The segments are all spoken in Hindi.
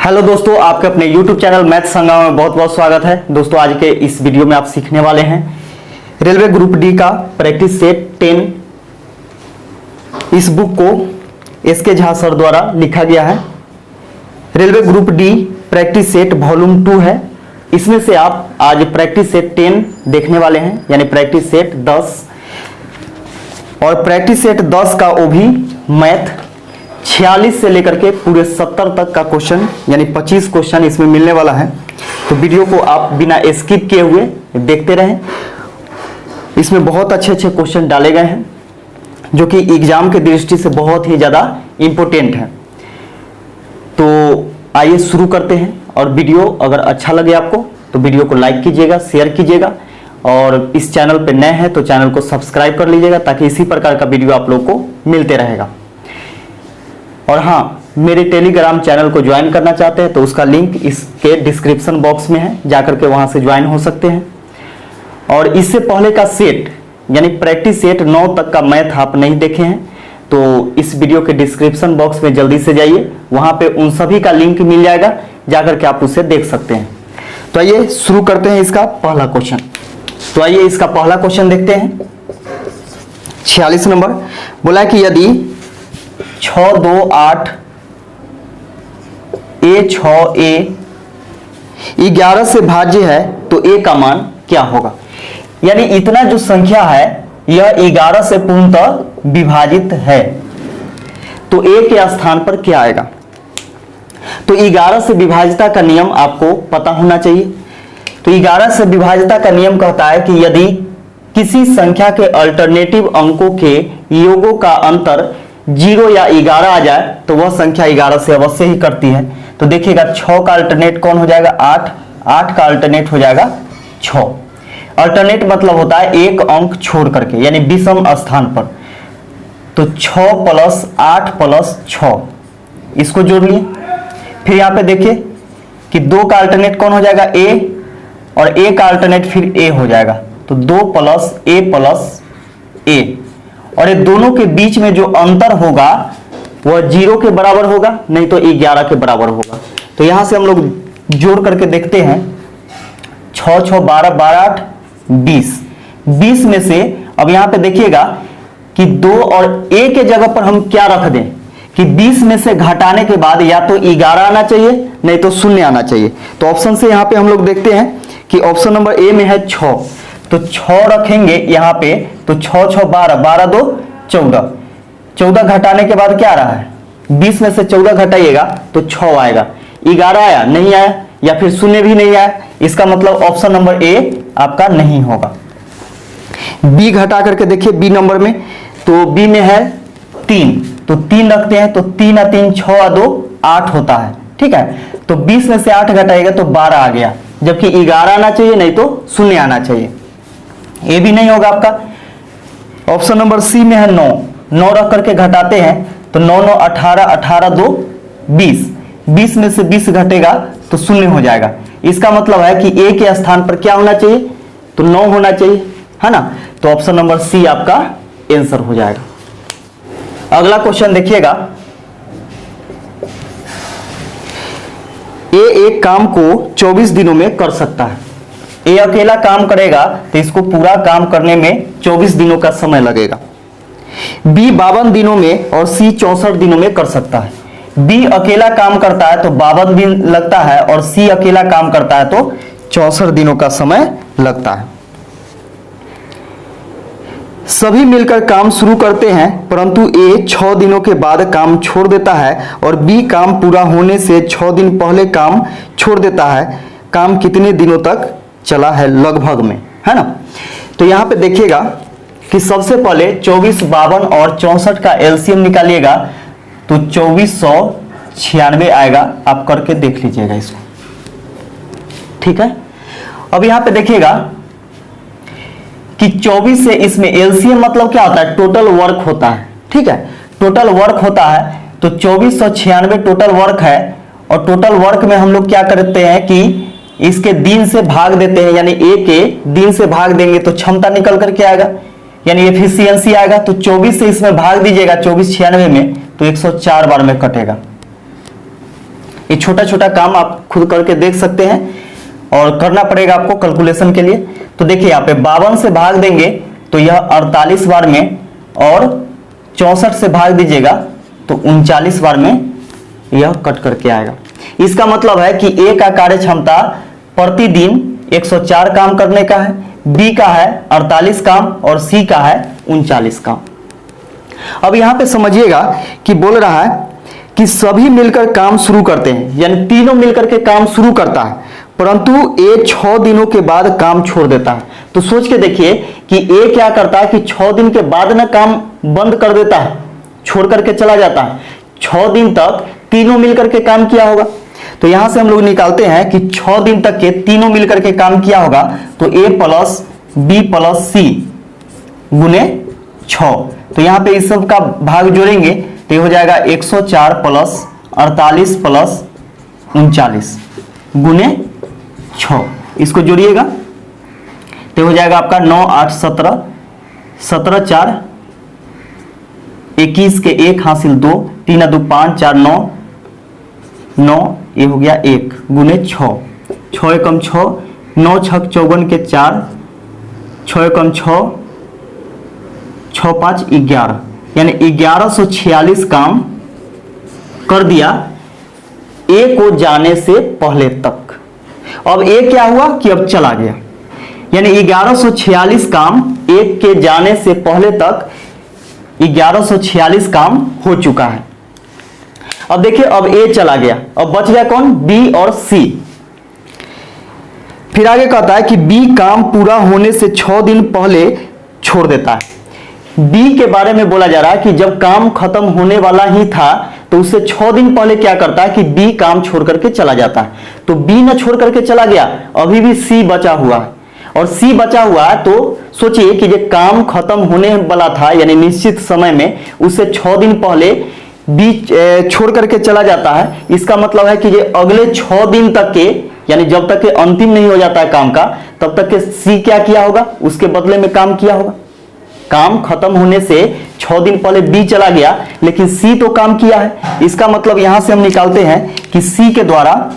हेलो दोस्तों, आपके अपने YouTube चैनल मैथ संगम में बहुत बहुत स्वागत है। दोस्तों आज के इस वीडियो में आप सीखने वाले हैं रेलवे ग्रुप डी का प्रैक्टिस सेट 10। इस बुक को एस के झा सर द्वारा लिखा गया है। Railway group D practice set volume 2 है। इसमें से आप आज प्रैक्टिस सेट 10 देखने वाले हैं, यानी प्रैक्टिस सेट 10। और प्रैक्टिस सेट 10 का वो भी मैथ 46 से लेकर के पूरे 70 तक का क्वेश्चन, यानी 25 क्वेश्चन इसमें मिलने वाला है। तो वीडियो को आप बिना स्किप किए हुए देखते रहें। इसमें बहुत अच्छे अच्छे क्वेश्चन डाले गए हैं जो कि एग्जाम के दृष्टि से बहुत ही ज़्यादा इम्पोर्टेंट है। तो आइए शुरू करते हैं। और वीडियो अगर अच्छा लगे आपको तो वीडियो को लाइक कीजिएगा, शेयर कीजिएगा, और इस चैनल पर नए हैं तो चैनल को सब्सक्राइब कर लीजिएगा ताकि इसी प्रकार का वीडियो आप लोग को मिलते रहेगा। और हाँ, मेरे टेलीग्राम चैनल को ज्वाइन करना चाहते हैं तो उसका लिंक इसके डिस्क्रिप्शन बॉक्स में है, जाकर के वहां से ज्वाइन हो सकते हैं। और इससे पहले का सेट यानी प्रैक्टिस सेट 9 तक का मैथ आप नहीं देखे हैं तो इस वीडियो के डिस्क्रिप्शन बॉक्स में जल्दी से जाइए, वहां पे उन सभी का लिंक मिल जाएगा, जाकर के आप उसे देख सकते हैं। तो आइए शुरू करते हैं इसका पहला क्वेश्चन। तो आइए इसका पहला क्वेश्चन देखते हैं। 46 नंबर बोला है कि यदि 6 2 8 A6A 11 से भाज्य है तो A का मान क्या होगा। यानी इतना जो संख्या है यह 11 से पूर्णतः विभाजित है तो A के स्थान पर क्या आएगा। तो 11 से विभाजिता का नियम आपको पता होना चाहिए। तो 11 से विभाजिता का नियम कहता है कि यदि किसी संख्या के अल्टरनेटिव अंकों के योगों का अंतर 0 या 11 आ जाए तो वह संख्या 11 से अवश्य ही करती है। तो देखिएगा 6 का अल्टरनेट कौन हो जाएगा, 8, 8 का अल्टरनेट हो जाएगा 6। अल्टरनेट मतलब होता है एक अंक छोड़ करके, यानी विषम स्थान पर। तो 6 + 8 + 6 इसको जोड़ लिए। फिर यहाँ पे देखिए कि 2 का अल्टरनेट कौन हो जाएगा, A, और A का अल्टरनेट फिर A हो जाएगा। तो 2 + A + A, और ये दोनों के बीच में जो अंतर होगा वह 0 के बराबर होगा, नहीं तो 11 के बराबर होगा। तो यहां से हम लोग जोड़ करके देखते हैं। 6 6 12 12 8 20, 20 में से अब यहां पे देखिएगा कि 2 और A के जगह पर हम क्या रख दें कि 20 में से घटाने के बाद या तो 11 आना चाहिए नहीं तो 0 आना चाहिए। तो ऑप्शन से यहां पे हम लोग देखते हैं कि ऑप्शन नंबर ए में है 6, तो 6 रखेंगे यहाँ पे। तो 6 6 12 12 2 14, 14 घटाने के बाद क्या आ रहा है, 20 में से 14 घटाइएगा तो 6 आएगा। 11 आया, नहीं आया, या फिर 0 भी नहीं आया। इसका मतलब ऑप्शन नंबर ए आपका नहीं होगा। बी घटा करके देखिए, बी नंबर में, तो बी में है 3, तो 3 रखते हैं। तो 3 और 3 6 और 2 8 होता है, ठीक है। तो 20 में से 8 घटाएगा तो 12 आ गया, जबकि 11 आना चाहिए नहीं तो 0 आना चाहिए। ये भी नहीं होगा आपका। ऑप्शन नंबर सी में है 9, 9 रख करके घटाते हैं तो 9 9 18, 18 2 20, 20 में से 20 घटेगा तो 0 हो जाएगा। इसका मतलब है कि ए के स्थान पर क्या होना चाहिए, तो 9 होना चाहिए, है ना। तो ऑप्शन नंबर सी आपका आंसर हो जाएगा। अगला क्वेश्चन देखिएगा। ए एक काम को 24 दिनों में कर सकता है। ए अकेला काम करेगा तो इसको पूरा काम करने में 24 दिनों का समय लगेगा। बी 52 दिनों में और सी 64 दिनों में कर सकता है। बी अकेला काम करता है तो 52 दिन लगता है, और सी अकेला काम करता है तो 64 दिनों का समय लगता है। सभी मिलकर काम शुरू करते हैं परंतु ए 6 दिनों के बाद काम छोड़ देता है और बी काम पूरा होने से 6 दिन पहले काम छोड़ देता है। काम कितने दिनों तक चला है लगभग में, है ना। तो यहां पे देखिएगा कि सबसे पहले 24, 52 और 64 का एलसीएम निकालिएगा तो 2496 आएगा। आप करके देख लीजिएगा इसको, ठीक है। अब यहां पे देखिएगा कि 24 से इसमें एलसीएम मतलब क्या होता है, टोटल वर्क होता है, ठीक है। टोटल वर्क होता है तो 2496 टोटल वर्क है। और टोटल वर्क में हम लोग क्या करते हैं कि इसके दिन से भाग देते हैं, यानी ए के दिन से भाग देंगे तो क्षमता निकल करके आएगा, यानी एफिशिएंसी आएगा। तो 24 से इसमें भाग दीजिएगा 2496 में तो 104 बार में कटेगा। ये छोटा छोटा काम आप खुद करके देख सकते हैं और करना पड़ेगा आपको कैलकुलेशन के लिए। तो देखिए यहाँ पे 52 से भाग देंगे तो यह 48 बार में, और 64 से भाग दीजिएगा तो 39 बार में यह कट करके आएगा। इसका मतलब है कि ए का कार्य क्षमता प्रतिदिन 104 काम करने का है, बी का है 48 काम और सी का है 39 काम। अब यहां पे समझिएगा कि बोल रहा है कि सभी मिलकर काम शुरू करते हैं, यानी तीनों मिलकर के काम शुरू करता है, परंतु ए 6 दिनों के बाद काम छोड़ देता है। तो सोच के देखिए कि ए क्या करता है कि 6 दिन के बाद ना काम बंद कर देता है, छोड़ करके चला जाता है। 6 दिन तक तीनों मिलकर के काम किया होगा। तो यहां से हम लोग निकालते हैं कि 6 दिन तक के तीनों मिलकर के काम किया होगा, तो ए प्लस बी प्लस सी गुने 6। तो यहां पे इस सब का भाग जोड़ेंगे तो ये हो जाएगा 104 प्लस 48 प्लस 39 गुने 6। इसको जोड़िएगा तो हो जाएगा आपका 9 8 17 17 4 21 के 1 हासिल 2 3 2 5 4 9 9, ये हो गया 1 गुने 6 6 एकम 6 9 6 54 के 4 6 एकम 6 6 5 11, यानी 1146 काम कर दिया ए को जाने से पहले तक। अब ए क्या हुआ कि अब चला गया, यानी 1146 काम एक के जाने से पहले तक 1146 काम हो चुका है। अब देखिए अब ए चला गया, अब बच गया कौन, बी और सी। फिर आगे कहता है कि बी काम पूरा होने से 6 दिन पहले छोड़ देता है। बी के बारे में बोला जा रहा है कि जब काम खत्म होने वाला ही था तो उससे 6 दिन पहले क्या करता है कि बी काम छोड़ करके चला जाता है। तो बी न छोड़ करके चला गया, अभी भी सी बचा हुआ है, और सी बचा हुआ है तो सोचिए कि जो काम खत्म होने वाला था यानी निश्चित समय में, उससे 6 दिन पहले बी छोड़ करके चला जाता है। इसका मतलब है कि ये अगले 6 दिन तक के, यानी जब तक के अंतिम नहीं हो जाता है काम का, तब तक के सी क्या किया होगा, उसके बदले में काम किया होगा। काम खत्म होने से 6 दिन पहले बी चला गया, लेकिन सी तो काम किया है। इसका मतलब यहां से हम निकालते हैं कि सी के द्वारा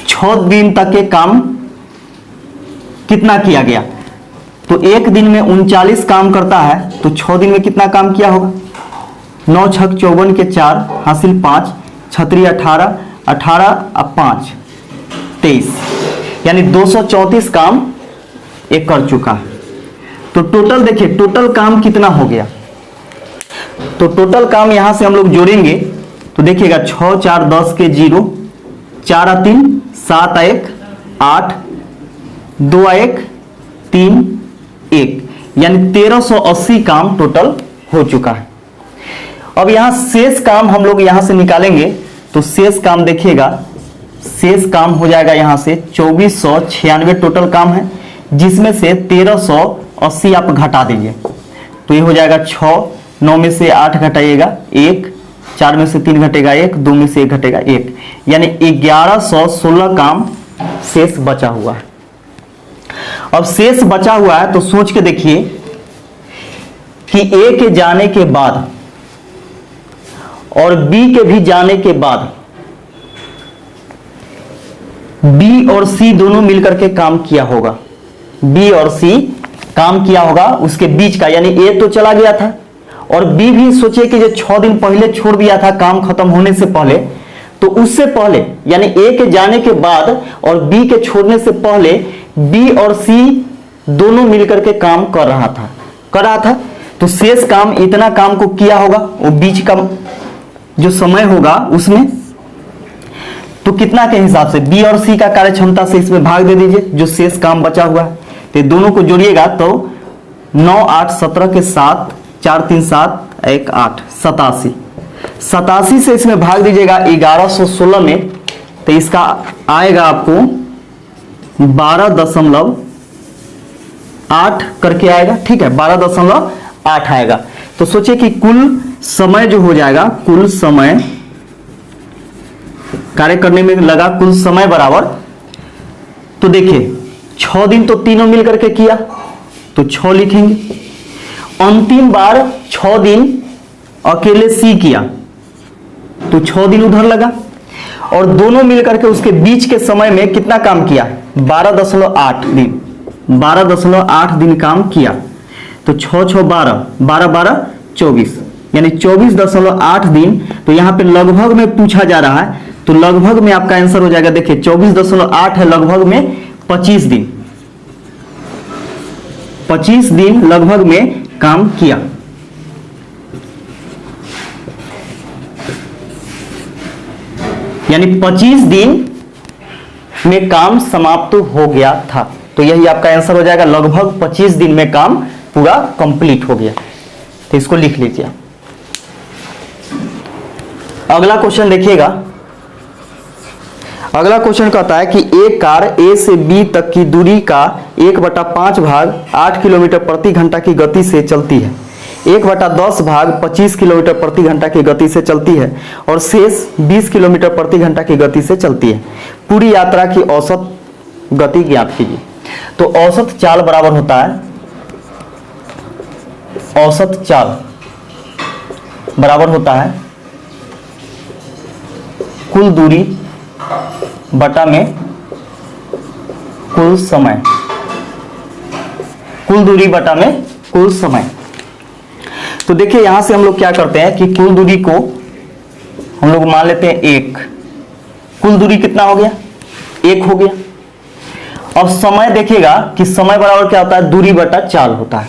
6 दिन तक के काम कितना किया गया। तो एक दिन में 39 काम करता है, तो 6 दिन में कितना काम किया होगा। 9 6 54 के 4 हासिल 5 छत्री 18 18 और 5 23, यानी 234 काम एक कर चुका है। तो टोटल देखिए टोटल काम कितना हो गया। तो टोटल काम यहां से हम लोग जोड़ेंगे तो देखिएगा 6 4 10 के 0 4 3 7 1 8 2 1 3 1, यानी 1380 काम टोटल हो चुका है। अब यहां शेष काम हम लोग यहां से निकालेंगे तो शेष काम देखिएगा, शेष काम हो जाएगा यहां से 2496 टोटल काम है, जिसमें से 1380 आप घटा दीजिए तो ये हो जाएगा 6 9 में से 8 घटाइएगा 1 4 में से 3 घटेगा 1 2 में से 1 घटेगा 1, यानी 1116 काम शेष बचा हुआ है। अब शेष बचा हुआ है तो सोच के देखिए कि ए के जाने के बाद और बी के भी जाने के बाद बी और सी दोनों मिलकर के काम किया होगा। बी और सी काम किया होगा उसके बीच का, यानी ए तो चला गया था और बी भी सोचिए कि जो 6 दिन पहले छोड़ दिया था काम खत्म होने से पहले, तो उससे पहले यानी ए के जाने के बाद और बी के छोड़ने से पहले बी और सी दोनों मिलकर के काम कर रहा था। तो शेष काम इतना काम को किया होगा, वो बीच का जो समय होगा उसमें, तो कितना के हिसाब से बी और सी का कार्य क्षमता से इसमें भाग दे दीजिए जो शेष काम बचा हुआ है। तो दोनों को जोड़िएगा तो 9 8 17 के 7 4 3 7 1 8 87 से इसमें भाग दीजिएगा 1116 में, तो इसका आएगा आपको 12.8 करके आएगा। ठीक है, 12.8 आएगा। तो सोचिए कि कुल समय जो हो जाएगा, कुल समय कार्य करने में लगा कुल समय बराबर, तो देखिए 6 दिन तो तीनों मिलकर के किया तो 6 लिखेंगे, अंतिम बार 6 दिन अकेले सी किया तो 6 दिन उधर लगा, और दोनों मिलकर के उसके बीच के समय में कितना काम किया? 12.8 दिन, 12.8 दिन काम किया। तो 6 6 12, 12 12 24, यानी 24.8 दिन। तो यहाँ पे लगभग में पूछा जा रहा है, तो लगभग में आपका आंसर हो जाएगा। देखिए 24.8 है, लगभग में 25 दिन, 25 दिन लगभग में काम किया। यानी 25 दिन में काम समाप्त हो गया था। तो यही आपका आंसर हो जाएगा, लगभग 25 दिन में काम पूरा कंप्लीट हो गया। तो इसको लिख लीजिए। अगला क्वेश्चन देखिएगा। अगला क्वेश्चन कहता है कि एक कार ए से बी तक की दूरी का 1/5 भाग 8 किलोमीटर प्रति घंटा की गति से चलती है, 1/10 भाग 25 किलोमीटर प्रति घंटा की गति से चलती है और शेष 20 किलोमीटर प्रति घंटा की गति से चलती है। पूरी यात्रा की औसत गति ज्ञात कीजिए। तो औसत चाल बराबर होता है, औसत चाल बराबर होता है कुल दूरी बटा में कुल समय, कुल दूरी बटा में कुल समय। तो देखिए यहां से हम लोग क्या करते हैं कि कुल दूरी को हम लोग मान लेते हैं 1। कुल दूरी कितना हो गया? 1 हो गया। अब समय देखिएगा कि समय बराबर क्या होता है? दूरी बटा चाल होता है।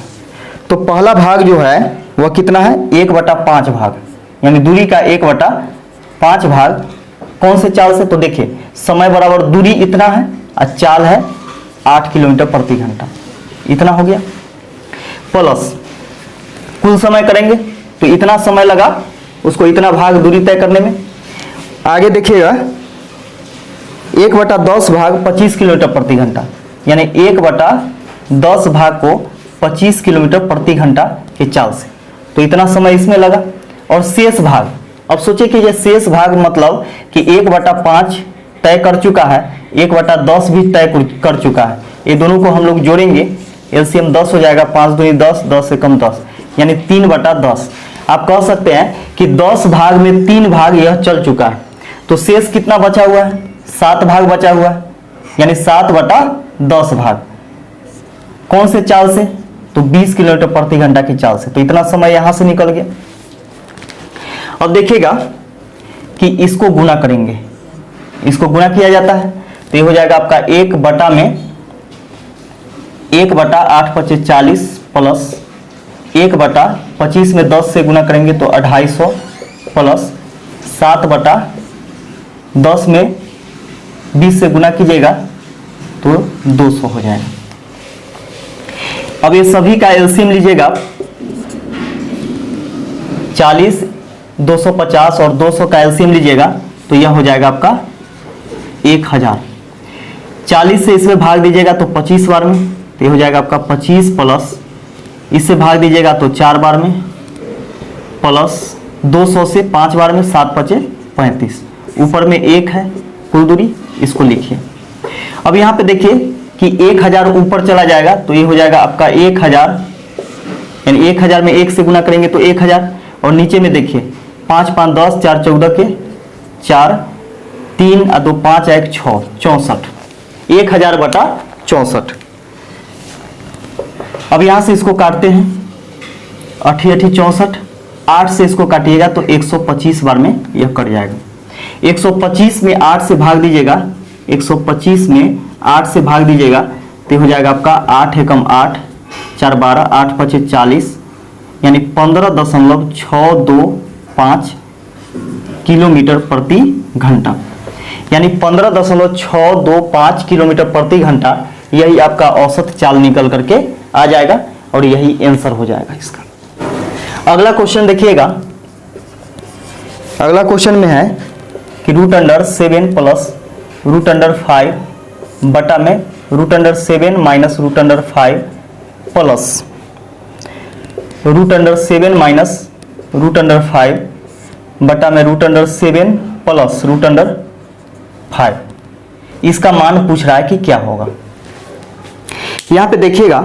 तो पहला भाग जो है वह कितना है? 1/5 भाग, यानी दूरी का 1/5 भाग कौन से चाल से? तो देखिए समय बराबर दूरी इतना है और चाल है 8 किलोमीटर प्रति घंटा, इतना हो गया। प्लस कुल समय करेंगे तो इतना समय लगा उसको इतना भाग दूरी तय करने में। आगे देखिएगा 1/10 भाग 25 किलोमीटर प्रति घंटा, यानी 1/10 भाग को 25 किलोमीटर प्रति घंटा के चाल से, तो इतना समय इसमें लगा। और शेष भाग, अब सोचिए कि ये शेष भाग मतलब कि 1/5 तय कर चुका है, 1/10 भी तय कर चुका है। ये दोनों को हम लोग जोड़ेंगे, एलसीएम 10 हो जाएगा, 5 दूनी 10, 10 से कम 10, यानी 3/10। आप कह सकते हैं कि 10 भाग में 3 भाग यह चल चुका है। तो शेष कितना बचा हुआ है? 7 भाग बचा हुआ है, यानी 7/10 भाग कौन से चाल से? तो 20 किलोमीटर प्रति घंटा की चाल से। तो इतना समय यहां से निकल गया। अब देखिएगा कि इसको गुणा करेंगे, इसको गुणा किया जाता है तो ये हो जाएगा आपका 1/8 × 40 प्लस 1/25 में 10 से गुणा करेंगे तो 250 प्लस 7/10 में 20 से गुणा कीजिएगा तो 200 हो जाएगा। अब ये सभी का एलसीएम लीजिएगा, 40, 250 और 200 का एलसीएम लीजिएगा तो यह हो जाएगा आपका 1000। 40 से इसमें भाग दीजिएगा तो 25 बार में, तो ये हो जाएगा आपका 25 प्लस इससे भाग दीजिएगा तो 4 बार में, प्लस 200 से 5 बार में, 7 × 5 = 35। ऊपर में 1 है कुल दूरी, इसको लिखिए। अब यहाँ पे देखिए कि 1000 ऊपर चला जाएगा तो ये हो जाएगा आपका 1000, यानी 1000 में 1 से गुना करेंगे तो 1000, और नीचे में देखिए 5 5 10, 4 14 के 4, 3 और 2 5 1 6, 64, 1000/64। अब यहां से इसको काटते हैं, 8 8 64, 8 से इसको काटिएगा तो 125 बार में यह कट जाएगा। 125 में 8 से भाग दीजिएगा, 125 में 8 से भाग दीजिएगा तो हो जाएगा आपका 8 एकम 8, 4 12, 8 5 40, यानी 15.625 किलोमीटर प्रति घंटा, यानी 15.625 किलोमीटर प्रति घंटा। यही आपका औसत चाल निकल करके आ जाएगा और यही आंसर हो जाएगा इसका। अगला क्वेश्चन देखिएगा। अगला क्वेश्चन में है कि √7 प्लस √5 बटा में √7 माइनस √5 प्लस √7 माइनस √5 बटा में √7 प्लस √5, इसका मान पूछ रहा है कि क्या होगा। यहां पे देखिएगा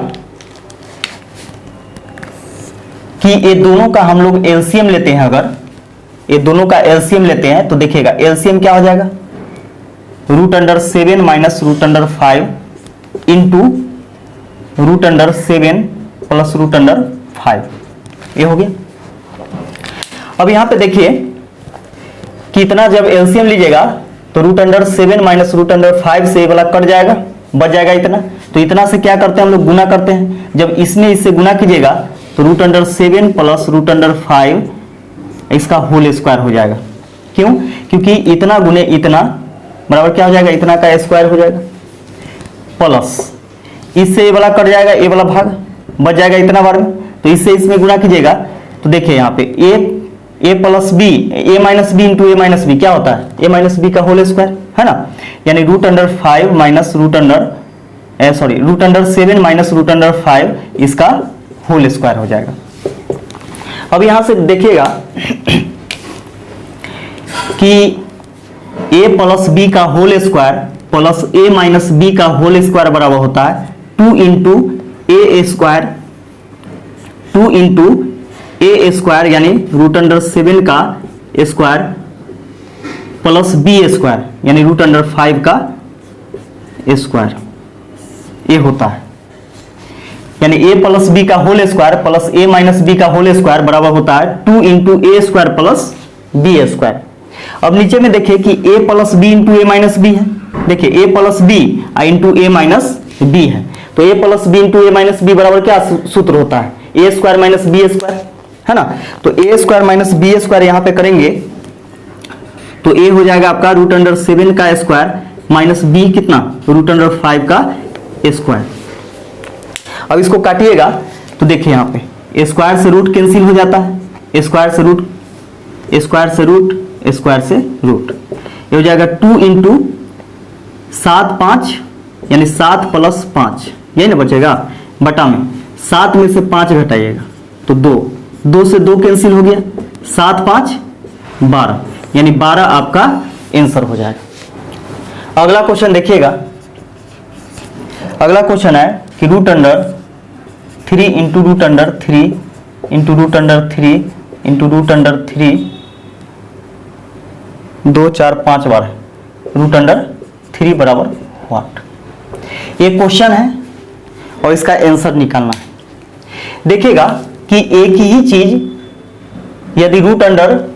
कि ये दोनों का हम लोग एलसीएम लेते हैं अगर, ये दोनों का एलसीएम लेते हैं तो देखिएगा एलसीएम क्या हो जाएगा, √7 माइनस √5 इंटू √7 प्लस √5, ये हो गया। अब यहां पे देखिए कि इतना जब एलसीएम लीजिएगा तो √7 माइनस √5 से ये वाला कट जाएगा, बच जाएगा इतना। तो इतना से क्या करते हैं हम लोग, गुना करते हैं। जब इसमें इससे गुना कीजिएगा तो √7 प्लस √5 इसका होल स्क्वायर हो जाएगा। क्यों? क्योंकि इतना गुने इतना बराबर क्या हो जाएगा, इतना का स्क्वायर हो जाएगा, प्लस इससे ये वाला कट जाएगा, ये वाला भाग बच जाएगा इतना बार में। तो इससे इसमें गुना कीजिएगा तो देखिए यहाँ पे ए plus B, A minus B into a minus B क्या होता है, ए माइनस बी का होल स्क्वायर है ना, यानी √5 माइनस √7 माइनस √5 इसका होल स्क्वायर हो जाएगा। अब यहां से देखिएगा कि a प्लस बी का whole square plus a minus b का होल स्क्वायर बराबर होता है 2 into a square, 2 into a square यानी √7 का स्क्वायर प्लस बी स्क्वायर यानी √5 का स्क्वायर, ये होता है। यानी a प्लस बी का whole square plus a minus b का होल स्क्वायर बराबर होता है 2 into a square plus b square. अब नीचे में देखिए कि a plus b into a minus b है, देखिए a plus b into a minus b है, तो a plus b into a minus b बराबर क्या सूत्र होता है, a square minus b square है ना। तो ए स्क्वायर माइनस बी स्क्वायर यहां पे करेंगे तो a हो जाएगा आपका √7 का स्क्वायर माइनस बी कितना, √5 का स्क्वायर। अब इसको काटिएगा तो देखिए यहाँ पे स्क्वायर से रूट कैंसिल हो जाता है, स्क्वायर से रूट, स्क्वायर से रूट, स्क्वायर से रूट, ये हो जाएगा 2 इंटू 7 5 यानी 7 प्लस 5, यही ना बचेगा, बटा में 7 में से 5 घटाइएगा तो 2 से 2 कैंसिल हो गया, 7 5 12 यानी 12 आपका आंसर हो जाएगा। अगला क्वेश्चन देखिएगा, अगला क्वेश्चन है कि √3 इंटू √3 इंटू √3 इंटू √3 2 4 5 बार है, √3 बराबर व्हाट, ये क्वेश्चन है और इसका आंसर निकालना है। देखिएगा कि एक ही चीज यदि √अंडर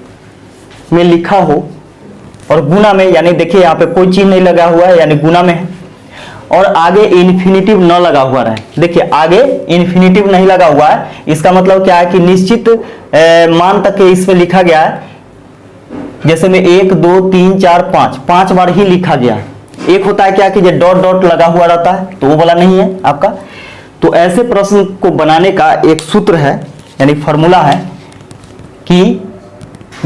में लिखा हो और गुना में, यानी देखिए यहाँ पे कोई चीज नहीं लगा हुआ है यानी गुना में है, और आगे इन्फिनिटिव न लगा हुआ रहे, देखिए आगे इन्फिनिटिव नहीं लगा हुआ है, इसका मतलब क्या है कि निश्चित मान तक इसमें लिखा गया है, जैसे में 1 2 3 4 5 बार ही लिखा गया है। एक होता है क्या कि जो डॉट डॉट लगा हुआ रहता है तो वो वाला नहीं है आपका। तो ऐसे प्रश्न को बनाने का एक सूत्र है यानी फॉर्मूला है कि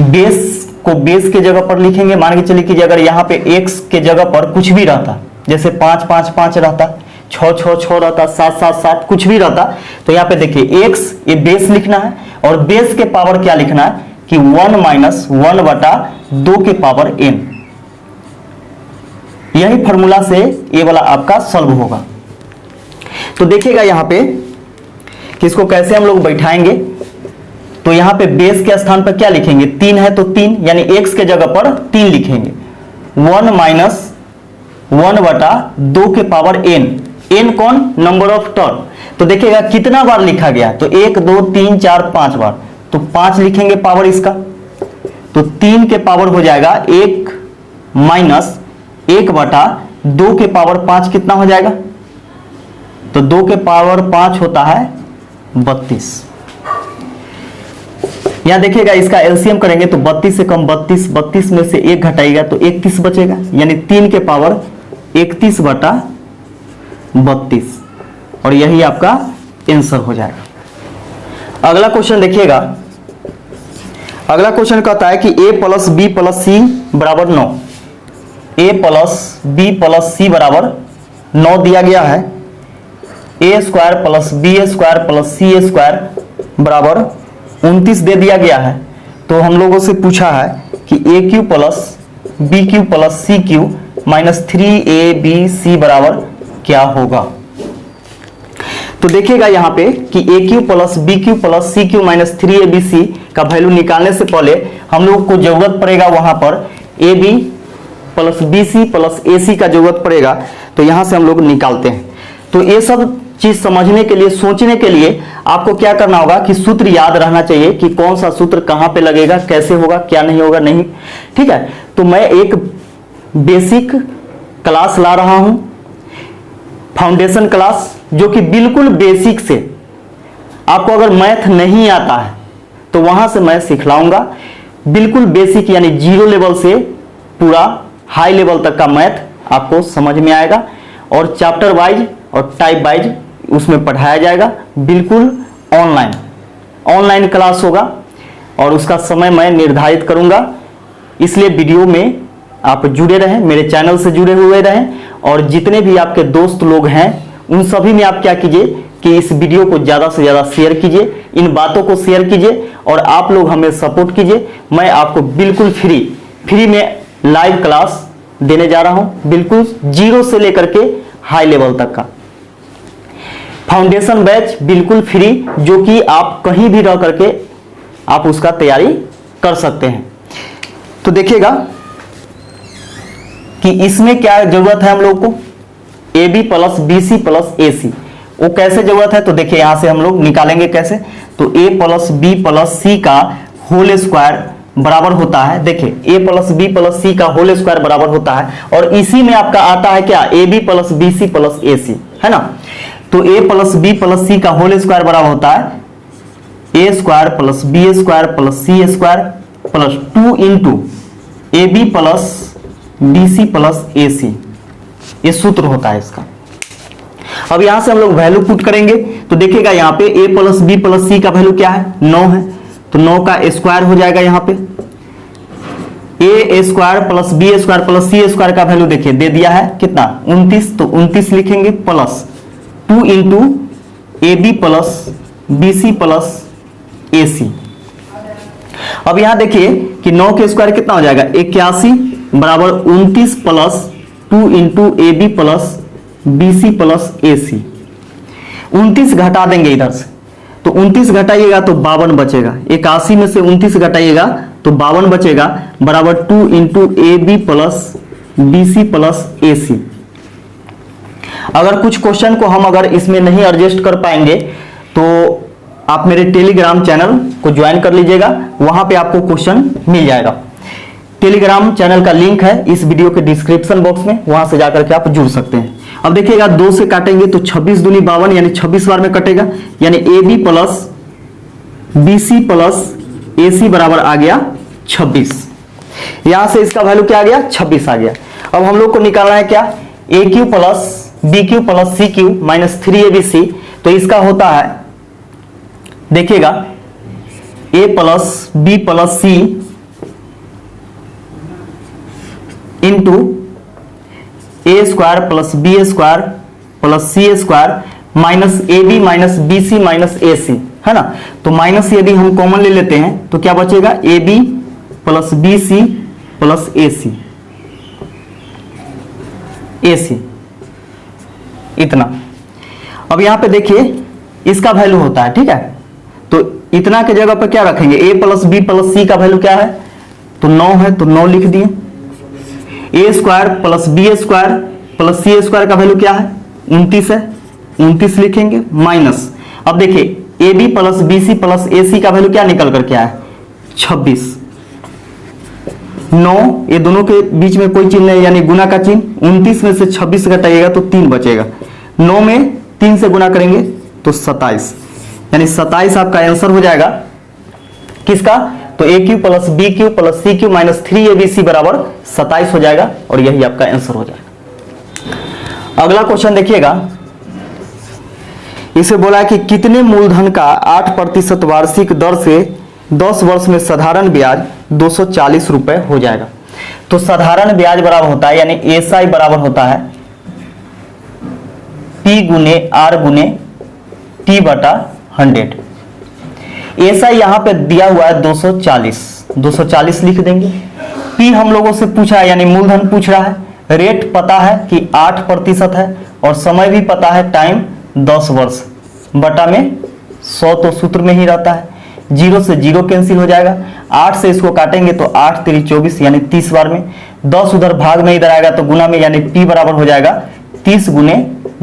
बेस को बेस के जगह पर लिखेंगे, मान के चलिए कि अगर यहाँ पे x के जगह पर कुछ भी रहता, जैसे 5 5 5 रहता, 6 6 6 रहता, 7 7 7 कुछ भी रहता, तो यहाँ पे देखिए x ये बेस लिखना है और बेस के पावर क्या लिखना है कि 1 माइनस 1 बटा 2 के पावर n, यही फॉर्मूला से ये वाला आपका सॉल्व होगा। तो देखिएगा यहाँ पे कि इसको कैसे हम लोग बैठाएंगे, तो यहाँ पे बेस के स्थान पर क्या लिखेंगे, 3 है तो 3 यानी x के जगह पर 3 लिखेंगे, 1 माइनस 1 बटा 2 के पावर n, n कौन, नंबर ऑफ टर्म। तो देखिएगा कितना बार लिखा गया, तो 1 2 3 4 5 बार, तो 5 लिखेंगे पावर इसका, तो 3 के पावर हो जाएगा 1 माइनस 1 बटा 2 के पावर 5 कितना हो जाएगा, तो 2 के पावर 5 होता है 32। यहां देखिएगा इसका एलसीएम करेंगे तो 32 से कम 32, 32 में से 1 घटाएगा तो 31 बचेगा, यानी 3 के पावर 31 बटा 32, और यही आपका आंसर हो जाएगा। अगला क्वेश्चन देखिएगा, अगला क्वेश्चन कहता है कि a plus b plus c बराबर 9, a plus b plus c बराबर 9 दिया गया है, a square plus b square plus c square बराबर 29 दे दिया गया है। तो हम लोगों से पूछा है कि a cube plus b cube plus c cube minus 3ab c बराबर क्या होगा। तो देखिएगा यहाँ पे कि a cube plus b cube plus c cube minus 3abc का वैल्यू निकालने से पहले हम लोग को जरूरत पड़ेगा वहां पर a b plus b c plus a c का जरूरत पड़ेगा। तो यहां से हम लोग निकालते हैं। तो ये सब चीज समझने के लिए, सोचने के लिए आपको क्या करना होगा कि सूत्र याद रहना चाहिए कि कौन सा सूत्र कहां पे लगेगा, कैसे होगा, क्या नहीं होगा, नहीं। ठीक है, तो मैं एक बेसिक क्लास ला रहा हूं, फाउंडेशन क्लास, जो कि बिल्कुल बेसिक से, आपको अगर मैथ नहीं आता है तो वहां से मैं सिखलाऊंगा। बिल्कुल बेसिक यानी जीरो लेवल से पूरा हाई लेवल तक का मैथ आपको समझ में आएगा और चैप्टर वाइज और टाइप वाइज उसमें पढ़ाया जाएगा। बिल्कुल ऑनलाइन क्लास होगा और उसका समय मैं निर्धारित करूंगा। इसलिए वीडियो में आप जुड़े रहें, मेरे चैनल से जुड़े हुए रहें और जितने भी आपके दोस्त लोग हैं उन सभी में आप क्या कीजिए कि इस वीडियो को ज़्यादा से ज़्यादा शेयर कीजिए, इन बातों को शेयर कीजिए और आप लोग हमें सपोर्ट कीजिए। मैं आपको बिल्कुल फ्री में लाइव क्लास देने जा रहा हूं, बिल्कुल जीरो से लेकर के हाई लेवल तक का फाउंडेशन बैच बिल्कुल फ्री, जो कि आप कहीं भी रह करके आप उसका तैयारी कर सकते हैं। तो देखिएगा कि इसमें क्या जरूरत है हम लोग को, a b plus b c plus a c, वो कैसे जरूरत है तो देखिए यहां से हम लोग निकालेंगे कैसे। तो a plus b plus c का होल स्क्वायर बराबर होता है, देखिए ए प्लस बी प्लस सी का होल स्क्वायर बराबर होता है और इसी में आपका आता है क्या, a b plus b c plus a c, है ना। तो a plus b plus c का होल स्क्वायर बराबर होता है a square plus b square plus c square plus 2 into a b plus b c plus a c, ये सूत्र होता है इसका। अब यहां से हम लोग वैल्यू पुट करेंगे तो देखिएगा यहाँ पे a plus b plus c का वैल्यू क्या है, 9 है। तो 9 का स्क्वायर हो जाएगा यहाँ पे a square plus b square plus c square का वैल्यू देखिए दे दिया है कितना, 29। तो 29 लिखेंगे plus 2 into a b plus b c plus a c. अब यहां देखिए कि 9 के स्क्वायर कितना हो जाएगा, 81 बराबर 29 plus 2 into a b plus b c plus a c. 29 घटा देंगे इधर से, तो 29 घटाइएगा तो 52 बचेगा, 81 में से 29 घटाइएगा तो 52 बचेगा बराबर 2 into a b plus b c plus a c. अगर कुछ क्वेश्चन को हम अगर इसमें नहीं एडजस्ट कर पाएंगे तो आप मेरे टेलीग्राम चैनल को ज्वाइन कर लीजिएगा, वहां पे आपको क्वेश्चन मिल जाएगा। टेलीग्राम चैनल का लिंक है इस वीडियो के डिस्क्रिप्शन बॉक्स में, वहां से जाकर के आप जुड़ सकते हैं। अब देखिएगा 2 से काटेंगे तो 26 दूनी 52 यानी 26 बार में कटेगा, यानी a b plus b c plus a c बराबर आ गया 26। यहां से इसका वैल्यू क्या आ गया, 26 आ गया। अब हम लोग को निकालना है क्या, a cube plus b cube plus c cube minus 3abc। तो इसका होता है देखिएगा a plus b plus c into a square plus b square plus c square minus a b minus b c minus a c, है ना। तो माइनस यदि हम कॉमन ले लेते हैं तो क्या बचेगा, a b plus b c plus a c, a c इतना। अब यहां पे देखिए इसका वैल्यू होता है, ठीक है। तो इतना के जगह पर क्या रखेंगे, ए प्लस बी प्लस सी का वैल्यू क्या है, तो 9 है, तो 9 लिख दिए। A square plus b square plus c square का वैल्यू क्या है, 29 है, 29 लिखेंगे माइनस। अब देखिए a b plus b c plus a c का वैल्यू क्या निकल करके आया, 26। 9 ये दोनों के बीच में कोई चिन्ह नहीं यानी गुना का चिन्ह, 29 में से 26 घटाइएगा तो 3 बचेगा। 9 में 3 से गुना करेंगे तो 27, यानी 27 आपका आंसर हो जाएगा किसका, तो a cube plus b cube plus c cube minus 3abc बराबर 27 हो जाएगा और यही आपका आंसर हो जाएगा। अगला क्वेश्चन देखिएगा, इसे बोला है कि कितने मूलधन का 8% वार्षिक दर से 10 वर्ष में साधारण ब्याज 240 रुपए हो जाएगा। तो साधारण ब्याज बराबर होता है यानी एसआई बराबर होता है P गुने R गुने T बटा 100। एसआई यहां पे दिया हुआ है 240 लिख देंगे। P हम लोगों से पूछा है यानी मूलधन पूछ रहा है, रेट पता है कि 8% है और समय भी पता है टाइम 10 वर्ष, बटा में 100 तो सूत्र में ही रहता है, 0 से 0 कैंसिल हो जाएगा, 8 से इसको काटेंगे तो 8 3 24 यानी 30 बार में, 10 उधर भाग में इधर आएगा तो गुना में, यानी P बराबर हो जाएगा 30 गुने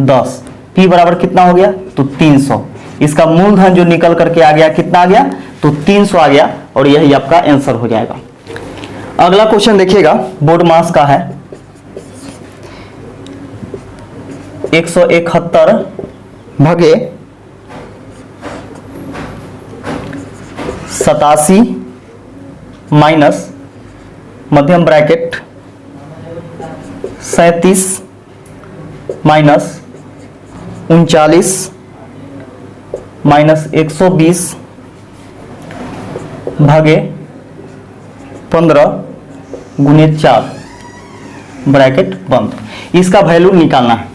10। P बराबर कितना हो गया तो 300। इसका मूलधन जो निकल करके आ गया कितना आ गया तो 300 आ गया, और यही आपका आंसर हो जाएगा। अगला क्वेश्चन देखिएगा, बोर्ड मास का है 171 भागे 87 माइनस मध्यम ब्रैकेट 37 माइनस 39 माइनस 120 भागे 15 गुने 4 ब्रैकेट बंद। इसका वैल्यू निकालना है।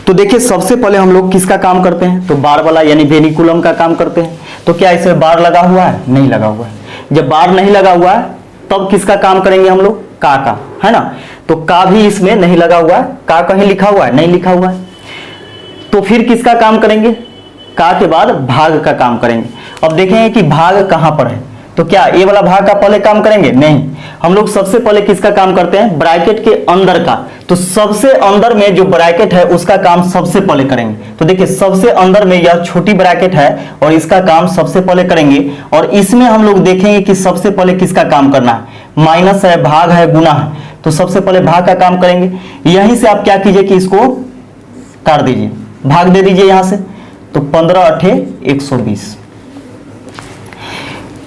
तो देखिए सबसे पहले हम लोग किसका काम करते हैं, तो बार वाला यानी वेनिकुलम का काम करते हैं। तो क्या इसमें बार लगा हुआ है, नहीं लगा हुआ है। जब बार नहीं लगा हुआ है तब किसका काम करेंगे हम लोग, का, है ना। तो का भी इसमें नहीं लगा हुआ है, का कहीं लिखा हुआ है, नहीं लिखा हुआ है। तो फिर किसका काम करेंगे, का के बाद भाग का काम करेंगे। अब देखेंगे कि भाग कहां पर है, तो क्या ये वाला भाग का पहले काम करेंगे, नहीं, हम लोग सबसे पहले किसका काम करते हैं, ब्रैकेट के अंदर का। तो सबसे अंदर में जो ब्रैकेट है उसका काम सबसे पहले करेंगे। तो देखिए सबसे अंदर में यह छोटी ब्रैकेट है और इसका काम सबसे पहले करेंगे, और इसमें हम लोग देखेंगे कि सबसे पहले किसका काम करना है, माइनस है, भाग है, गुना है। तो सबसे पहले भाग का काम करेंगे। यहीं से आप क्या कीजिए कि इसको काट दीजिए, भाग दे दीजिए यहां से, तो 15 8 120।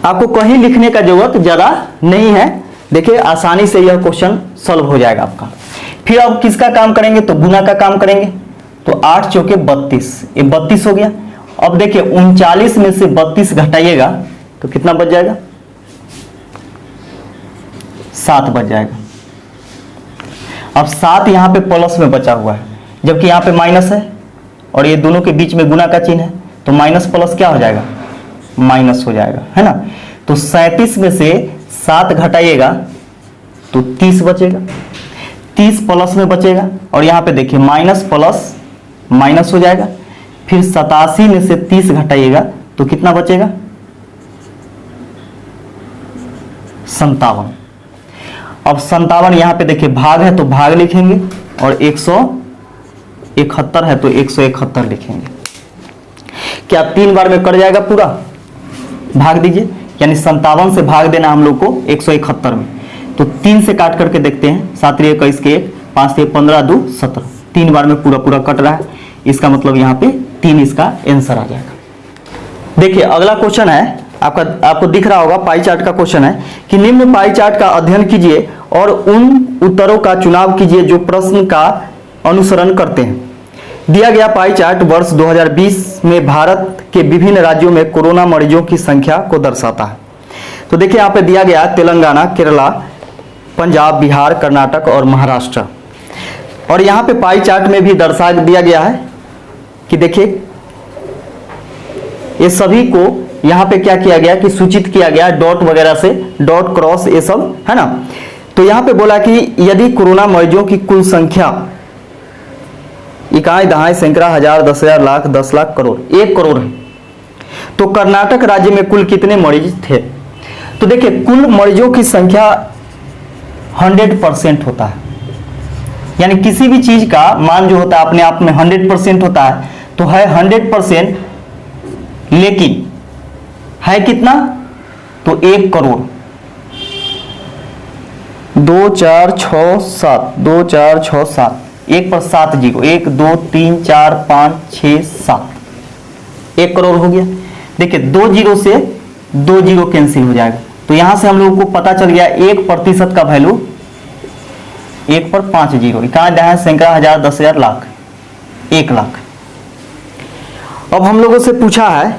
आपको कहीं लिखने का जरूरत ज्यादा नहीं है, देखिए आसानी से यह क्वेश्चन सॉल्व हो जाएगा आपका। फिर अब किसका काम करेंगे, तो गुना का काम करेंगे। तो 8 चौके 32, ये 32 हो गया। अब देखिए 39 में से 32 घटाइएगा तो कितना बच जाएगा, 7 बच जाएगा। अब 7 यहां पे प्लस में बचा हुआ है, जबकि यहां पे माइनस है और ये दोनों के बीच में गुना का चिन्ह है, तो माइनस प्लस क्या हो जाएगा, माइनस हो जाएगा, है ना। तो 37 में से 7 घटाइएगा तो 30 बचेगा, 30 प्लस में बचेगा, और यहां पे देखिए माइनस प्लस माइनस हो जाएगा। फिर 87 में से 30 घटाइएगा तो कितना बचेगा, 57। अब 57 यहां पे देखिए भाग है तो भाग लिखेंगे, और 171 है तो 171 लिखेंगे। क्या 3 बार में कट जाएगा पूरा, भाग दीजिए, यानी 57 से भाग देना हम लोग को 171 में। तो 3 से काट करके देखते हैं, 7 21 के 1, 5 15 2 17, 3 बार में पूरा पूरा कट रहा है। इसका मतलब यहाँ पे 3 इसका आंसर आ जाएगा। देखिए अगला क्वेश्चन है आपको दिख रहा होगा, पाई चार्ट का क्वेश्चन है कि निम्न पाई चार्ट का अध्ययन कीजिए और उन उत्तरों का चुनाव कीजिए जो प्रश्न का अनुसरण करते हैं। दिया गया पाई चार्ट वर्ष 2020 में भारत के विभिन्न राज्यों में कोरोना मरीजों की संख्या को दर्शाता है। तो देखिए यहाँ पे दिया गया तेलंगाना, केरला, पंजाब, बिहार, कर्नाटक और महाराष्ट्र। और यहाँ पे पाई चार्ट में भी दर्शा दिया गया है कि देखिए ये सभी को यहाँ पे क्या किया गया कि सूचित किया गया डॉट वगैरह से, डॉट क्रॉस ये सब, है ना। तो यहाँ पे बोला कि यदि कोरोना मरीजों की कुल संख्या इकाई दहाई सैकड़ा हजार 10,000 लाख 10 लाख करोड़ 1 करोड़ है, तो कर्नाटक राज्य में कुल कितने मरीज थे। तो देखिए कुल मरीजों की संख्या 100% होता है, यानी किसी भी चीज का मान जो होता है अपने आप में 100% होता है, तो है 100%, लेकिन है कितना, तो 1 करोड़ 2 4 6 7 2 4 6 7, 1 पर 7 जीरो, 1 2 3 4 5 6 7, 1 करोड़ हो गया। देखिए 2 जीरो से 2 जीरो कैंसिल हो जाएगा, तो यहां से हम लोगों को पता चल गया 1% का वैल्यू 1 पर 5 जीरो, इकाई दहाई सैकड़ा हजार 10,000 लाख 1 लाख। अब हम लोगों से पूछा है